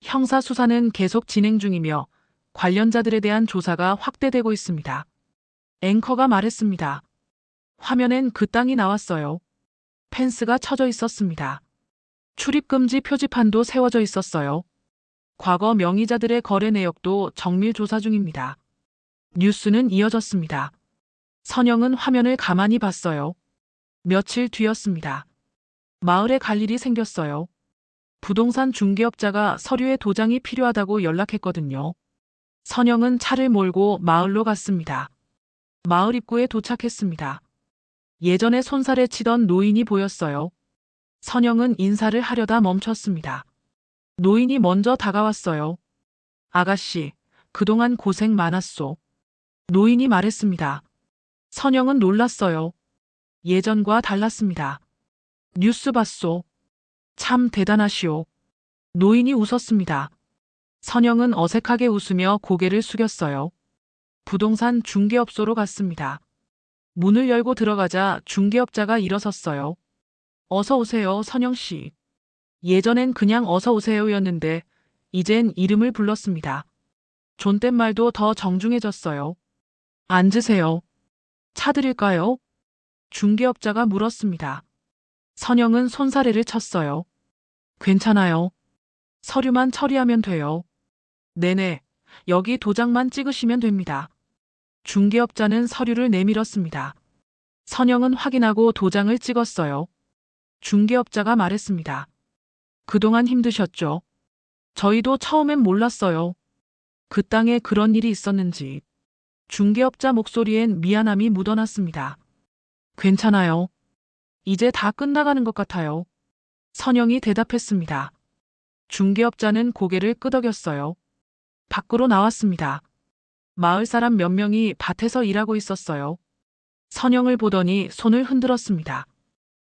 형사 수사는 계속 진행 중이며 관련자들에 대한 조사가 확대되고 있습니다. 앵커가 말했습니다. 화면엔 그 땅이 나왔어요. 펜스가 쳐져 있었습니다. 출입금지 표지판도 세워져 있었어요. 과거 명의자들의 거래 내역도 정밀 조사 중입니다. 뉴스는 이어졌습니다. 선영은 화면을 가만히 봤어요. 며칠 뒤였습니다. 마을에 갈 일이 생겼어요. 부동산 중개업자가 서류에 도장이 필요하다고 연락했거든요. 선영은 차를 몰고 마을로 갔습니다. 마을 입구에 도착했습니다. 예전에 손살에 치던 노인이 보였어요. 선영은 인사를 하려다 멈췄습니다. 노인이 먼저 다가왔어요. 아가씨, 그동안 고생 많았소. 노인이 말했습니다. 선영은 놀랐어요. 예전과 달랐습니다. 뉴스 봤소. 참 대단하시오. 노인이 웃었습니다. 선영은 어색하게 웃으며 고개를 숙였어요. 부동산 중개업소로 갔습니다. 문을 열고 들어가자 중개업자가 일어섰어요. 어서 오세요, 선영 씨. 예전엔 그냥 어서 오세요였는데 이젠 이름을 불렀습니다. 존댓말도 더 정중해졌어요. 앉으세요. 차 드릴까요? 중개업자가 물었습니다. 선영은 손사래를 쳤어요. 괜찮아요. 서류만 처리하면 돼요. 네네, 여기 도장만 찍으시면 됩니다. 중개업자는 서류를 내밀었습니다. 선영은 확인하고 도장을 찍었어요. 중개업자가 말했습니다. 그동안 힘드셨죠? 저희도 처음엔 몰랐어요. 그 땅에 그런 일이 있었는지. 중개업자 목소리엔 미안함이 묻어났습니다. 괜찮아요. 이제 다 끝나가는 것 같아요. 선영이 대답했습니다. 중개업자는 고개를 끄덕였어요. 밖으로 나왔습니다. 마을 사람 몇 명이 밭에서 일하고 있었어요. 선영을 보더니 손을 흔들었습니다.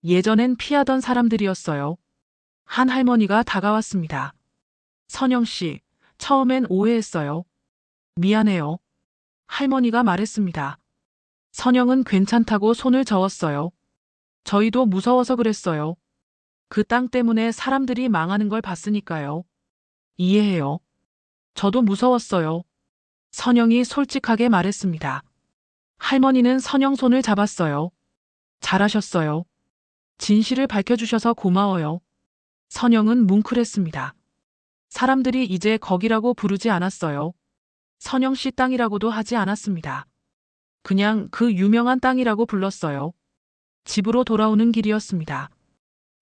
예전엔 피하던 사람들이었어요. 한 할머니가 다가왔습니다. 선영 씨, 처음엔 오해했어요. 미안해요. 할머니가 말했습니다. 선영은 괜찮다고 손을 저었어요. 저희도 무서워서 그랬어요. 그 땅 때문에 사람들이 망하는 걸 봤으니까요. 이해해요. 저도 무서웠어요. 선영이 솔직하게 말했습니다. 할머니는 선영 손을 잡았어요. 잘하셨어요. 진실을 밝혀주셔서 고마워요. 선영은 뭉클했습니다. 사람들이 이제 거기라고 부르지 않았어요. 선영 씨 땅이라고도 하지 않았습니다. 그냥 그 유명한 땅이라고 불렀어요. 집으로 돌아오는 길이었습니다.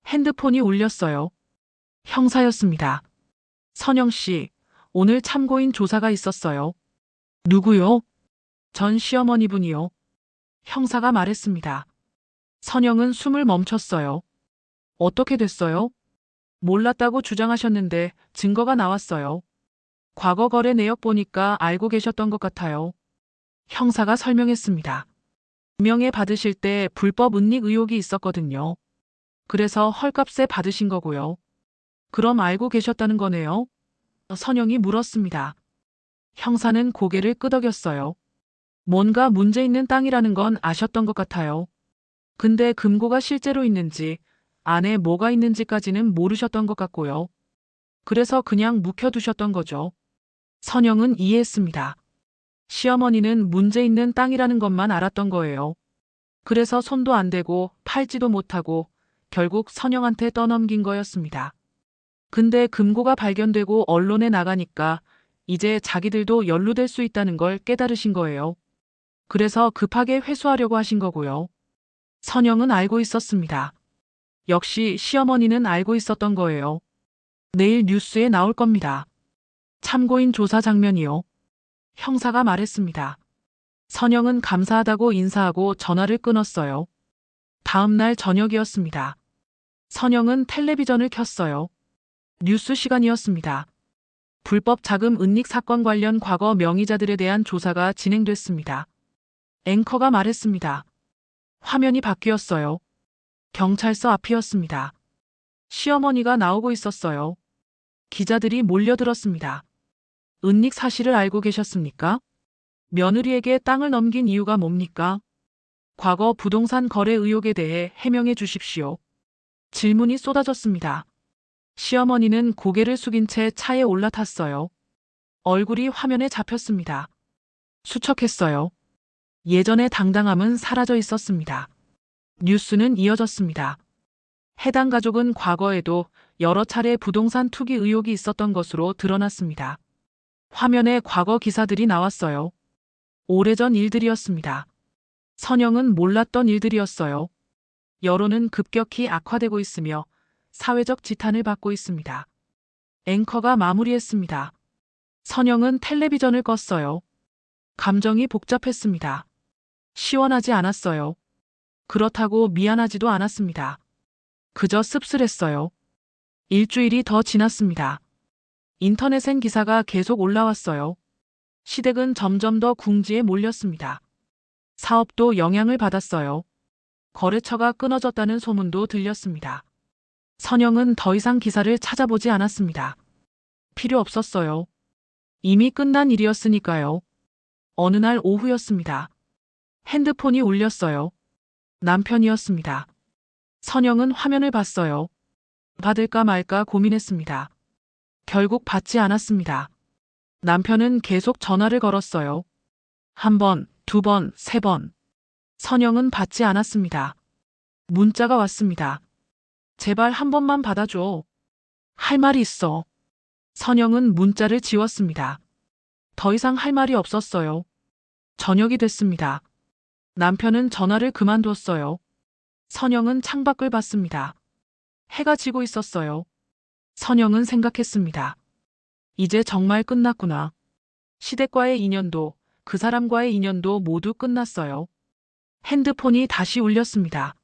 핸드폰이 울렸어요. 형사였습니다. 선영 씨, 오늘 참고인 조사가 있었어요. 누구요? 전 시어머니분이요. 형사가 말했습니다. 선영은 숨을 멈췄어요. 어떻게 됐어요? 몰랐다고 주장하셨는데 증거가 나왔어요. 과거 거래 내역 보니까 알고 계셨던 것 같아요. 형사가 설명했습니다. 임명에 받으실 때 불법 은닉 의혹이 있었거든요. 그래서 헐값에 받으신 거고요. 그럼 알고 계셨다는 거네요? 선영이 물었습니다. 형사는 고개를 끄덕였어요. 뭔가 문제 있는 땅이라는 건 아셨던 것 같아요. 근데 금고가 실제로 있는지, 안에 뭐가 있는지까지는 모르셨던 것 같고요. 그래서 그냥 묵혀두셨던 거죠. 선영은 이해했습니다. 시어머니는 문제 있는 땅이라는 것만 알았던 거예요. 그래서 손도 안 대고 팔지도 못하고 결국 선영한테 떠넘긴 거였습니다. 근데 금고가 발견되고 언론에 나가니까 이제 자기들도 연루될 수 있다는 걸 깨달으신 거예요. 그래서 급하게 회수하려고 하신 거고요. 선영은 알고 있었습니다. 역시 시어머니는 알고 있었던 거예요. 내일 뉴스에 나올 겁니다. 참고인 조사 장면이요. 형사가 말했습니다. 선영은 감사하다고 인사하고 전화를 끊었어요. 다음 날 저녁이었습니다. 선영은 텔레비전을 켰어요. 뉴스 시간이었습니다. 불법 자금 은닉 사건 관련 과거 명의자들에 대한 조사가 진행됐습니다. 앵커가 말했습니다. 화면이 바뀌었어요. 경찰서 앞이었습니다. 시어머니가 나오고 있었어요. 기자들이 몰려들었습니다. 은닉 사실을 알고 계셨습니까? 며느리에게 땅을 넘긴 이유가 뭡니까? 과거 부동산 거래 의혹에 대해 해명해 주십시오. 질문이 쏟아졌습니다. 시어머니는 고개를 숙인 채 차에 올라탔어요. 얼굴이 화면에 잡혔습니다. 수척했어요. 예전의 당당함은 사라져 있었습니다. 뉴스는 이어졌습니다. 해당 가족은 과거에도 여러 차례 부동산 투기 의혹이 있었던 것으로 드러났습니다. 화면에 과거 기사들이 나왔어요. 오래전 일들이었습니다. 선영은 몰랐던 일들이었어요. 여론은 급격히 악화되고 있으며 사회적 지탄을 받고 있습니다. 앵커가 마무리했습니다. 선영은 텔레비전을 껐어요. 감정이 복잡했습니다. 시원하지 않았어요. 그렇다고 미안하지도 않았습니다. 그저 씁쓸했어요. 일주일이 더 지났습니다. 인터넷엔 기사가 계속 올라왔어요. 시댁은 점점 더 궁지에 몰렸습니다. 사업도 영향을 받았어요. 거래처가 끊어졌다는 소문도 들렸습니다. 선영은 더 이상 기사를 찾아보지 않았습니다. 필요 없었어요. 이미 끝난 일이었으니까요. 어느 날 오후였습니다. 핸드폰이 울렸어요. 남편이었습니다. 선영은 화면을 봤어요. 받을까 말까 고민했습니다. 결국 받지 않았습니다. 남편은 계속 전화를 걸었어요. 한 번, 두 번, 세 번. 선영은 받지 않았습니다. 문자가 왔습니다. 제발 한 번만 받아줘. 할 말이 있어. 선영은 문자를 지웠습니다. 더 이상 할 말이 없었어요. 저녁이 됐습니다. 남편은 전화를 그만뒀어요. 선영은 창밖을 봤습니다. 해가 지고 있었어요. 선영은 생각했습니다. 이제 정말 끝났구나. 시댁과의 인연도 그 사람과의 인연도 모두 끝났어요. 핸드폰이 다시 울렸습니다.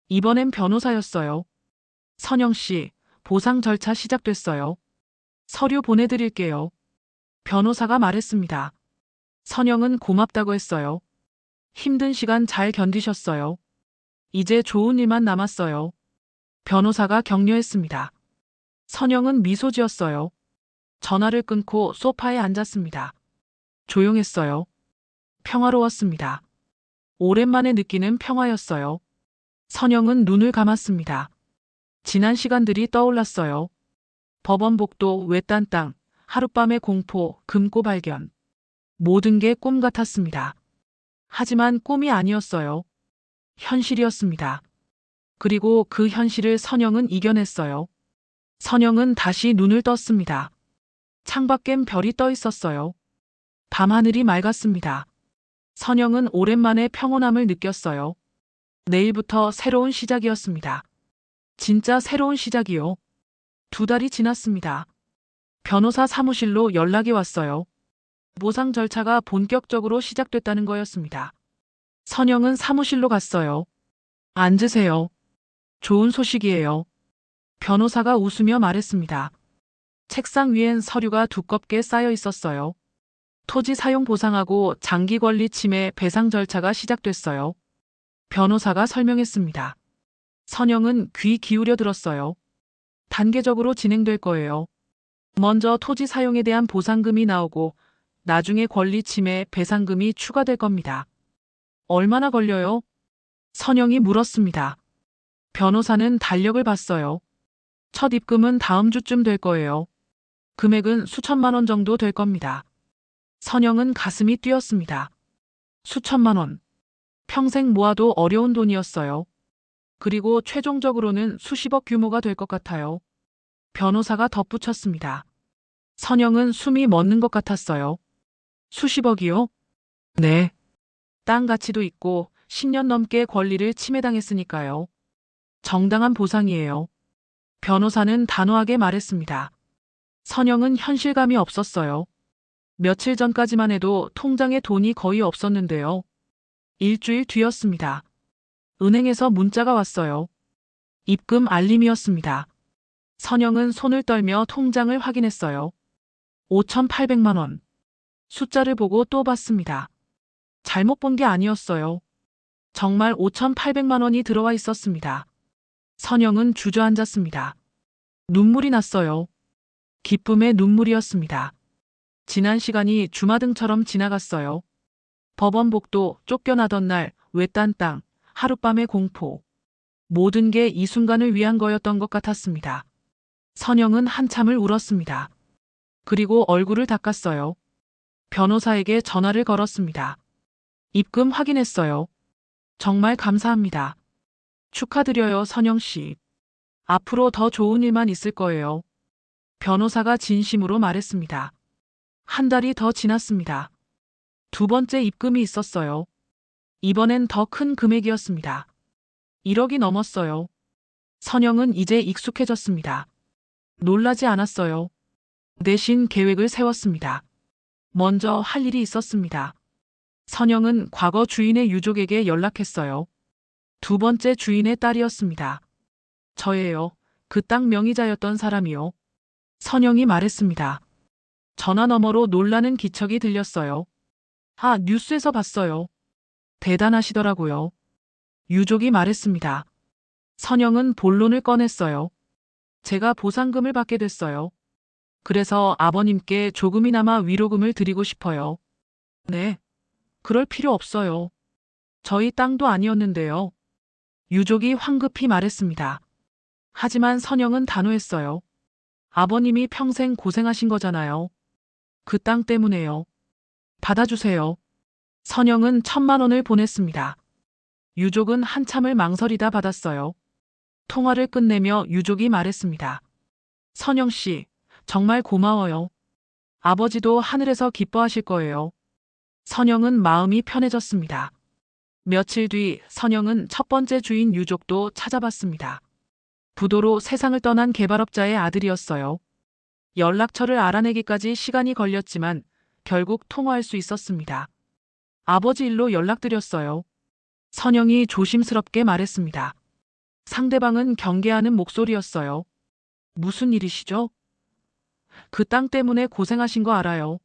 이번엔 변호사였어요. 선영 씨, 보상 절차 시작됐어요. 서류 보내드릴게요. 변호사가 말했습니다. 선영은 고맙다고 했어요. 힘든 시간 잘 견디셨어요. 이제 좋은 일만 남았어요. 변호사가 격려했습니다. 선영은 미소 지었어요. 전화를 끊고 소파에 앉았습니다. 조용했어요. 평화로웠습니다. 오랜만에 느끼는 평화였어요. 선영은 눈을 감았습니다. 지난 시간들이 떠올랐어요. 법원 복도, 외딴 땅, 하룻밤의 공포, 금고 발견. 모든 게 꿈 같았습니다. 하지만 꿈이 아니었어요. 현실이었습니다. 그리고 그 현실을 선영은 이겨냈어요. 선영은 다시 눈을 떴습니다. 창밖엔 별이 떠 있었어요. 밤하늘이 맑았습니다. 선영은 오랜만에 평온함을 느꼈어요. 내일부터 새로운 시작이었습니다. 진짜 새로운 시작이요. 2달이 지났습니다. 변호사 사무실로 연락이 왔어요. 보상 절차가 본격적으로 시작됐다는 거였습니다. 선영은 사무실로 갔어요. 앉으세요. 좋은 소식이에요. 변호사가 웃으며 말했습니다. 책상 위엔 서류가 두껍게 쌓여 있었어요. 토지 사용 보상하고 장기 권리 침해 배상 절차가 시작됐어요. 변호사가 설명했습니다. 선영은 귀 기울여 들었어요. 단계적으로 진행될 거예요. 먼저 토지 사용에 대한 보상금이 나오고 나중에 권리 침해 배상금이 추가될 겁니다. 얼마나 걸려요? 선영이 물었습니다. 변호사는 달력을 봤어요. 첫 입금은 다음 주쯤 될 거예요. 금액은 수천만 원 정도 될 겁니다. 선영은 가슴이 뛰었습니다. 수천만 원. 평생 모아도 어려운 돈이었어요. 그리고 최종적으로는 수십억 규모가 될 것 같아요. 변호사가 덧붙였습니다. 선영은 숨이 멎는 것 같았어요. 수십억이요? 네. 땅 가치도 있고 10년 넘게 권리를 침해당했으니까요. 정당한 보상이에요. 변호사는 단호하게 말했습니다. 선영은 현실감이 없었어요. 며칠 전까지만 해도 통장에 돈이 거의 없었는데요. 일주일 뒤였습니다. 은행에서 문자가 왔어요. 입금 알림이었습니다. 선영은 손을 떨며 통장을 확인했어요. 5,800만 원. 숫자를 보고 또 봤습니다. 잘못 본 게 아니었어요. 정말 5,800만 원이 들어와 있었습니다. 선영은 주저앉았습니다. 눈물이 났어요. 기쁨의 눈물이었습니다. 지난 시간이 주마등처럼 지나갔어요. 법원복도, 쫓겨나던 날, 외딴 땅, 하룻밤의 공포. 모든 게 이 순간을 위한 거였던 것 같았습니다. 선영은 한참을 울었습니다. 그리고 얼굴을 닦았어요. 변호사에게 전화를 걸었습니다. 입금 확인했어요. 정말 감사합니다. 축하드려요, 선영 씨. 앞으로 더 좋은 일만 있을 거예요. 변호사가 진심으로 말했습니다. 한 달이 더 지났습니다. 두 번째 입금이 있었어요. 이번엔 더 큰 금액이었습니다. 1억이 넘었어요. 선영은 이제 익숙해졌습니다. 놀라지 않았어요. 대신 계획을 세웠습니다. 먼저 할 일이 있었습니다. 선영은 과거 주인의 유족에게 연락했어요. 두 번째 주인의 딸이었습니다. 저예요. 그 땅 명의자였던 사람이요. 선영이 말했습니다. 전화 너머로 놀라는 기척이 들렸어요. 아, 뉴스에서 봤어요. 대단하시더라고요. 유족이 말했습니다. 선영은 본론을 꺼냈어요. 제가 보상금을 받게 됐어요. 그래서 아버님께 조금이나마 위로금을 드리고 싶어요. 네. 그럴 필요 없어요. 저희 땅도 아니었는데요. 유족이 황급히 말했습니다. 하지만 선영은 단호했어요. 아버님이 평생 고생하신 거잖아요. 그 땅 때문에요. 받아주세요. 선영은 1,000만 원을 보냈습니다. 유족은 한참을 망설이다 받았어요. 통화를 끝내며 유족이 말했습니다. 선영 씨, 정말 고마워요. 아버지도 하늘에서 기뻐하실 거예요. 선영은 마음이 편해졌습니다. 며칠 뒤 선영은 첫 번째 주인 유족도 찾아봤습니다. 부도로 세상을 떠난 개발업자의 아들이었어요. 연락처를 알아내기까지 시간이 걸렸지만 결국 통화할 수 있었습니다. 아버지 일로 연락드렸어요. 선영이 조심스럽게 말했습니다. 상대방은 경계하는 목소리였어요. 무슨 일이시죠? 그 땅 때문에 고생하신 거 알아요.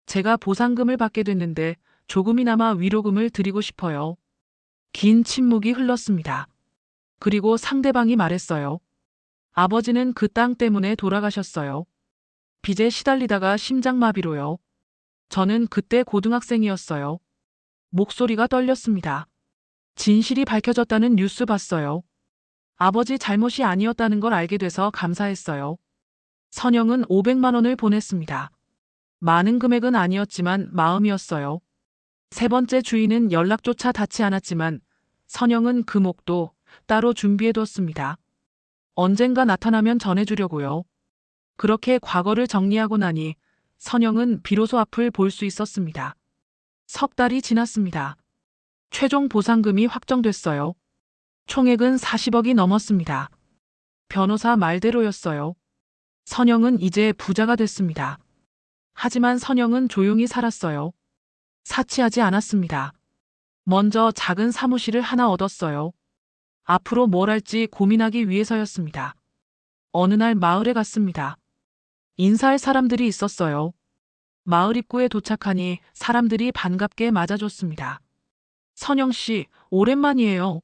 제가 보상금을 받게 됐는데 조금이나마 위로금을 드리고 싶어요. 긴 침묵이 흘렀습니다. 그리고 상대방이 말했어요. 아버지는 그 땅 때문에 돌아가셨어요. 빚에 시달리다가 심장마비로요. 저는 그때 고등학생이었어요. 목소리가 떨렸습니다. 진실이 밝혀졌다는 뉴스 봤어요. 아버지 잘못이 아니었다는 걸 알게 돼서 감사했어요. 선영은 500만 원을 보냈습니다. 많은 금액은 아니었지만 마음이었어요. 세 번째 주인은 연락조차 닿지 않았지만 선영은 그 몫도 따로 준비해뒀습니다. 언젠가 나타나면 전해주려고요. 그렇게 과거를 정리하고 나니 선영은 비로소 앞을 볼 수 있었습니다. 석 달이 지났습니다. 최종 보상금이 확정됐어요. 총액은 40억이 넘었습니다. 변호사 말대로였어요. 선영은 이제 부자가 됐습니다. 하지만 선영은 조용히 살았어요. 사치하지 않았습니다. 먼저 작은 사무실을 하나 얻었어요. 앞으로 뭘 할지 고민하기 위해서였습니다. 어느 날 마을에 갔습니다. 인사할 사람들이 있었어요. 마을 입구에 도착하니 사람들이 반갑게 맞아줬습니다. 선영 씨, 오랜만이에요.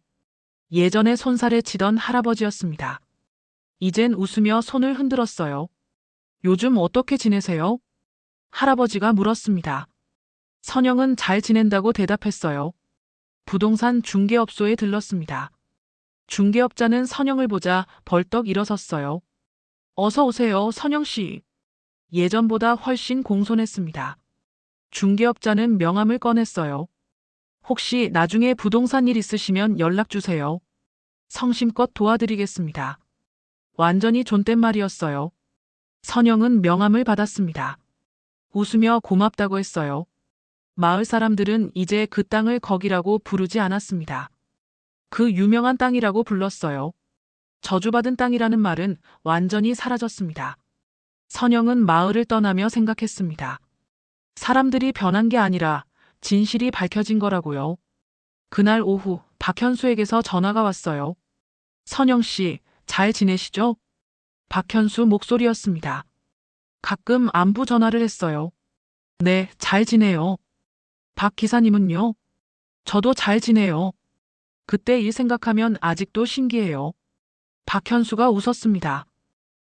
예전에 손살에 치던 할아버지였습니다. 이젠 웃으며 손을 흔들었어요. 요즘 어떻게 지내세요? 할아버지가 물었습니다. 선영은 잘 지낸다고 대답했어요. 부동산 중개업소에 들렀습니다. 중개업자는 선영을 보자 벌떡 일어섰어요. 어서 오세요, 선영 씨. 예전보다 훨씬 공손했습니다. 중개업자는 명함을 꺼냈어요. 혹시 나중에 부동산 일 있으시면 연락 주세요. 성심껏 도와드리겠습니다. 완전히 존댓말이었어요. 선영은 명함을 받았습니다. 웃으며 고맙다고 했어요. 마을 사람들은 이제 그 땅을 거기라고 부르지 않았습니다. 그 유명한 땅이라고 불렀어요. 저주받은 땅이라는 말은 완전히 사라졌습니다. 선영은 마을을 떠나며 생각했습니다. 사람들이 변한 게 아니라 진실이 밝혀진 거라고요. 그날 오후 박현수에게서 전화가 왔어요. 선영 씨, 잘 지내시죠? 박현수 목소리였습니다. 가끔 안부 전화를 했어요. 네, 잘 지내요. 박 기사님은요? 저도 잘 지내요. 그때 일 생각하면 아직도 신기해요. 박현수가 웃었습니다.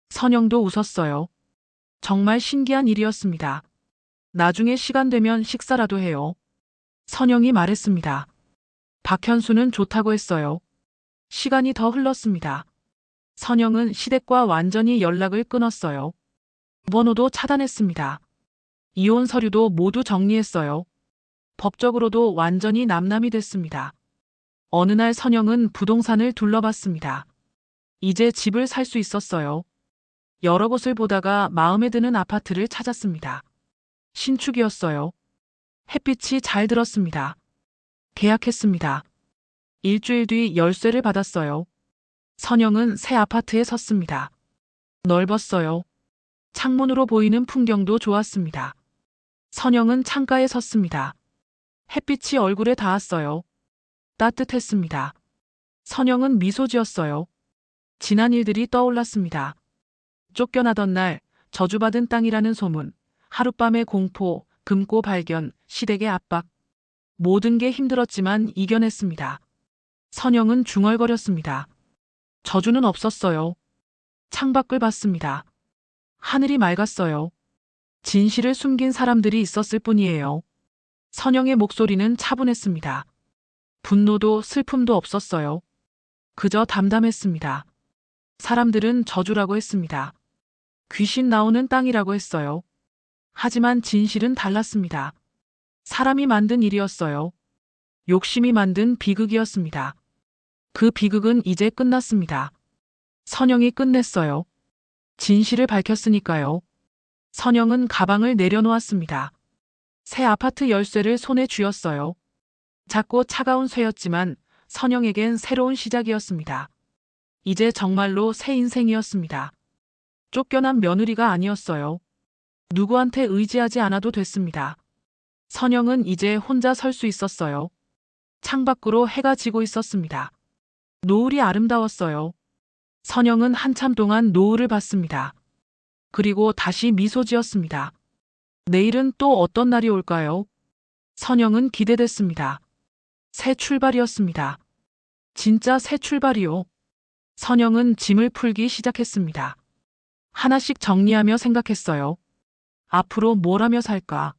선영도 웃었어요. 정말 신기한 일이었습니다. 나중에 시간 되면 식사라도 해요. 선영이 말했습니다. 박현수는 좋다고 했어요. 시간이 더 흘렀습니다. 선영은 시댁과 완전히 연락을 끊었어요. 번호도 차단했습니다. 이혼 서류도 모두 정리했어요. 법적으로도 완전히 남남이 됐습니다. 어느 날 선영은 부동산을 둘러봤습니다. 이제 집을 살 수 있었어요. 여러 곳을 보다가 마음에 드는 아파트를 찾았습니다. 신축이었어요. 햇빛이 잘 들었습니다. 계약했습니다. 일주일 뒤 열쇠를 받았어요. 선영은 새 아파트에 섰습니다. 넓었어요. 창문으로 보이는 풍경도 좋았습니다. 선영은 창가에 섰습니다. 햇빛이 얼굴에 닿았어요. 따뜻했습니다. 선영은 미소 지었어요. 지난 일들이 떠올랐습니다. 쫓겨나던 날, 저주받은 땅이라는 소문, 하룻밤의 공포, 금고 발견, 시댁의 압박. 모든 게 힘들었지만 이겨냈습니다. 선영은 중얼거렸습니다. 저주는 없었어요. 창밖을 봤습니다. 하늘이 맑았어요. 진실을 숨긴 사람들이 있었을 뿐이에요. 선영의 목소리는 차분했습니다. 분노도 슬픔도 없었어요. 그저 담담했습니다. 사람들은 저주라고 했습니다. 귀신 나오는 땅이라고 했어요. 하지만 진실은 달랐습니다. 사람이 만든 일이었어요. 욕심이 만든 비극이었습니다. 그 비극은 이제 끝났습니다. 선영이 끝냈어요. 진실을 밝혔으니까요. 선영은 가방을 내려놓았습니다. 새 아파트 열쇠를 손에 쥐었어요. 작고 차가운 쇠였지만 선영에겐 새로운 시작이었습니다. 이제 정말로 새 인생이었습니다. 쫓겨난 며느리가 아니었어요. 누구한테 의지하지 않아도 됐습니다. 선영은 이제 혼자 설 수 있었어요. 창밖으로 해가 지고 있었습니다. 노을이 아름다웠어요. 선영은 한참 동안 노을을 봤습니다. 그리고 다시 미소 지었습니다. 내일은 또 어떤 날이 올까요? 선영은 기대됐습니다. 새 출발이었습니다. 진짜 새 출발이요. 선영은 짐을 풀기 시작했습니다. 하나씩 정리하며 생각했어요. 앞으로 뭘 하며 살까?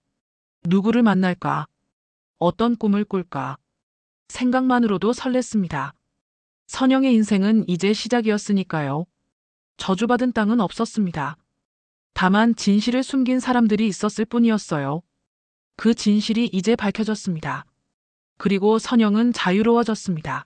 누구를 만날까? 어떤 꿈을 꿀까? 생각만으로도 설렜습니다. 선영의 인생은 이제 시작이었으니까요. 저주받은 땅은 없었습니다. 다만 진실을 숨긴 사람들이 있었을 뿐이었어요. 그 진실이 이제 밝혀졌습니다. 그리고 선영은 자유로워졌습니다.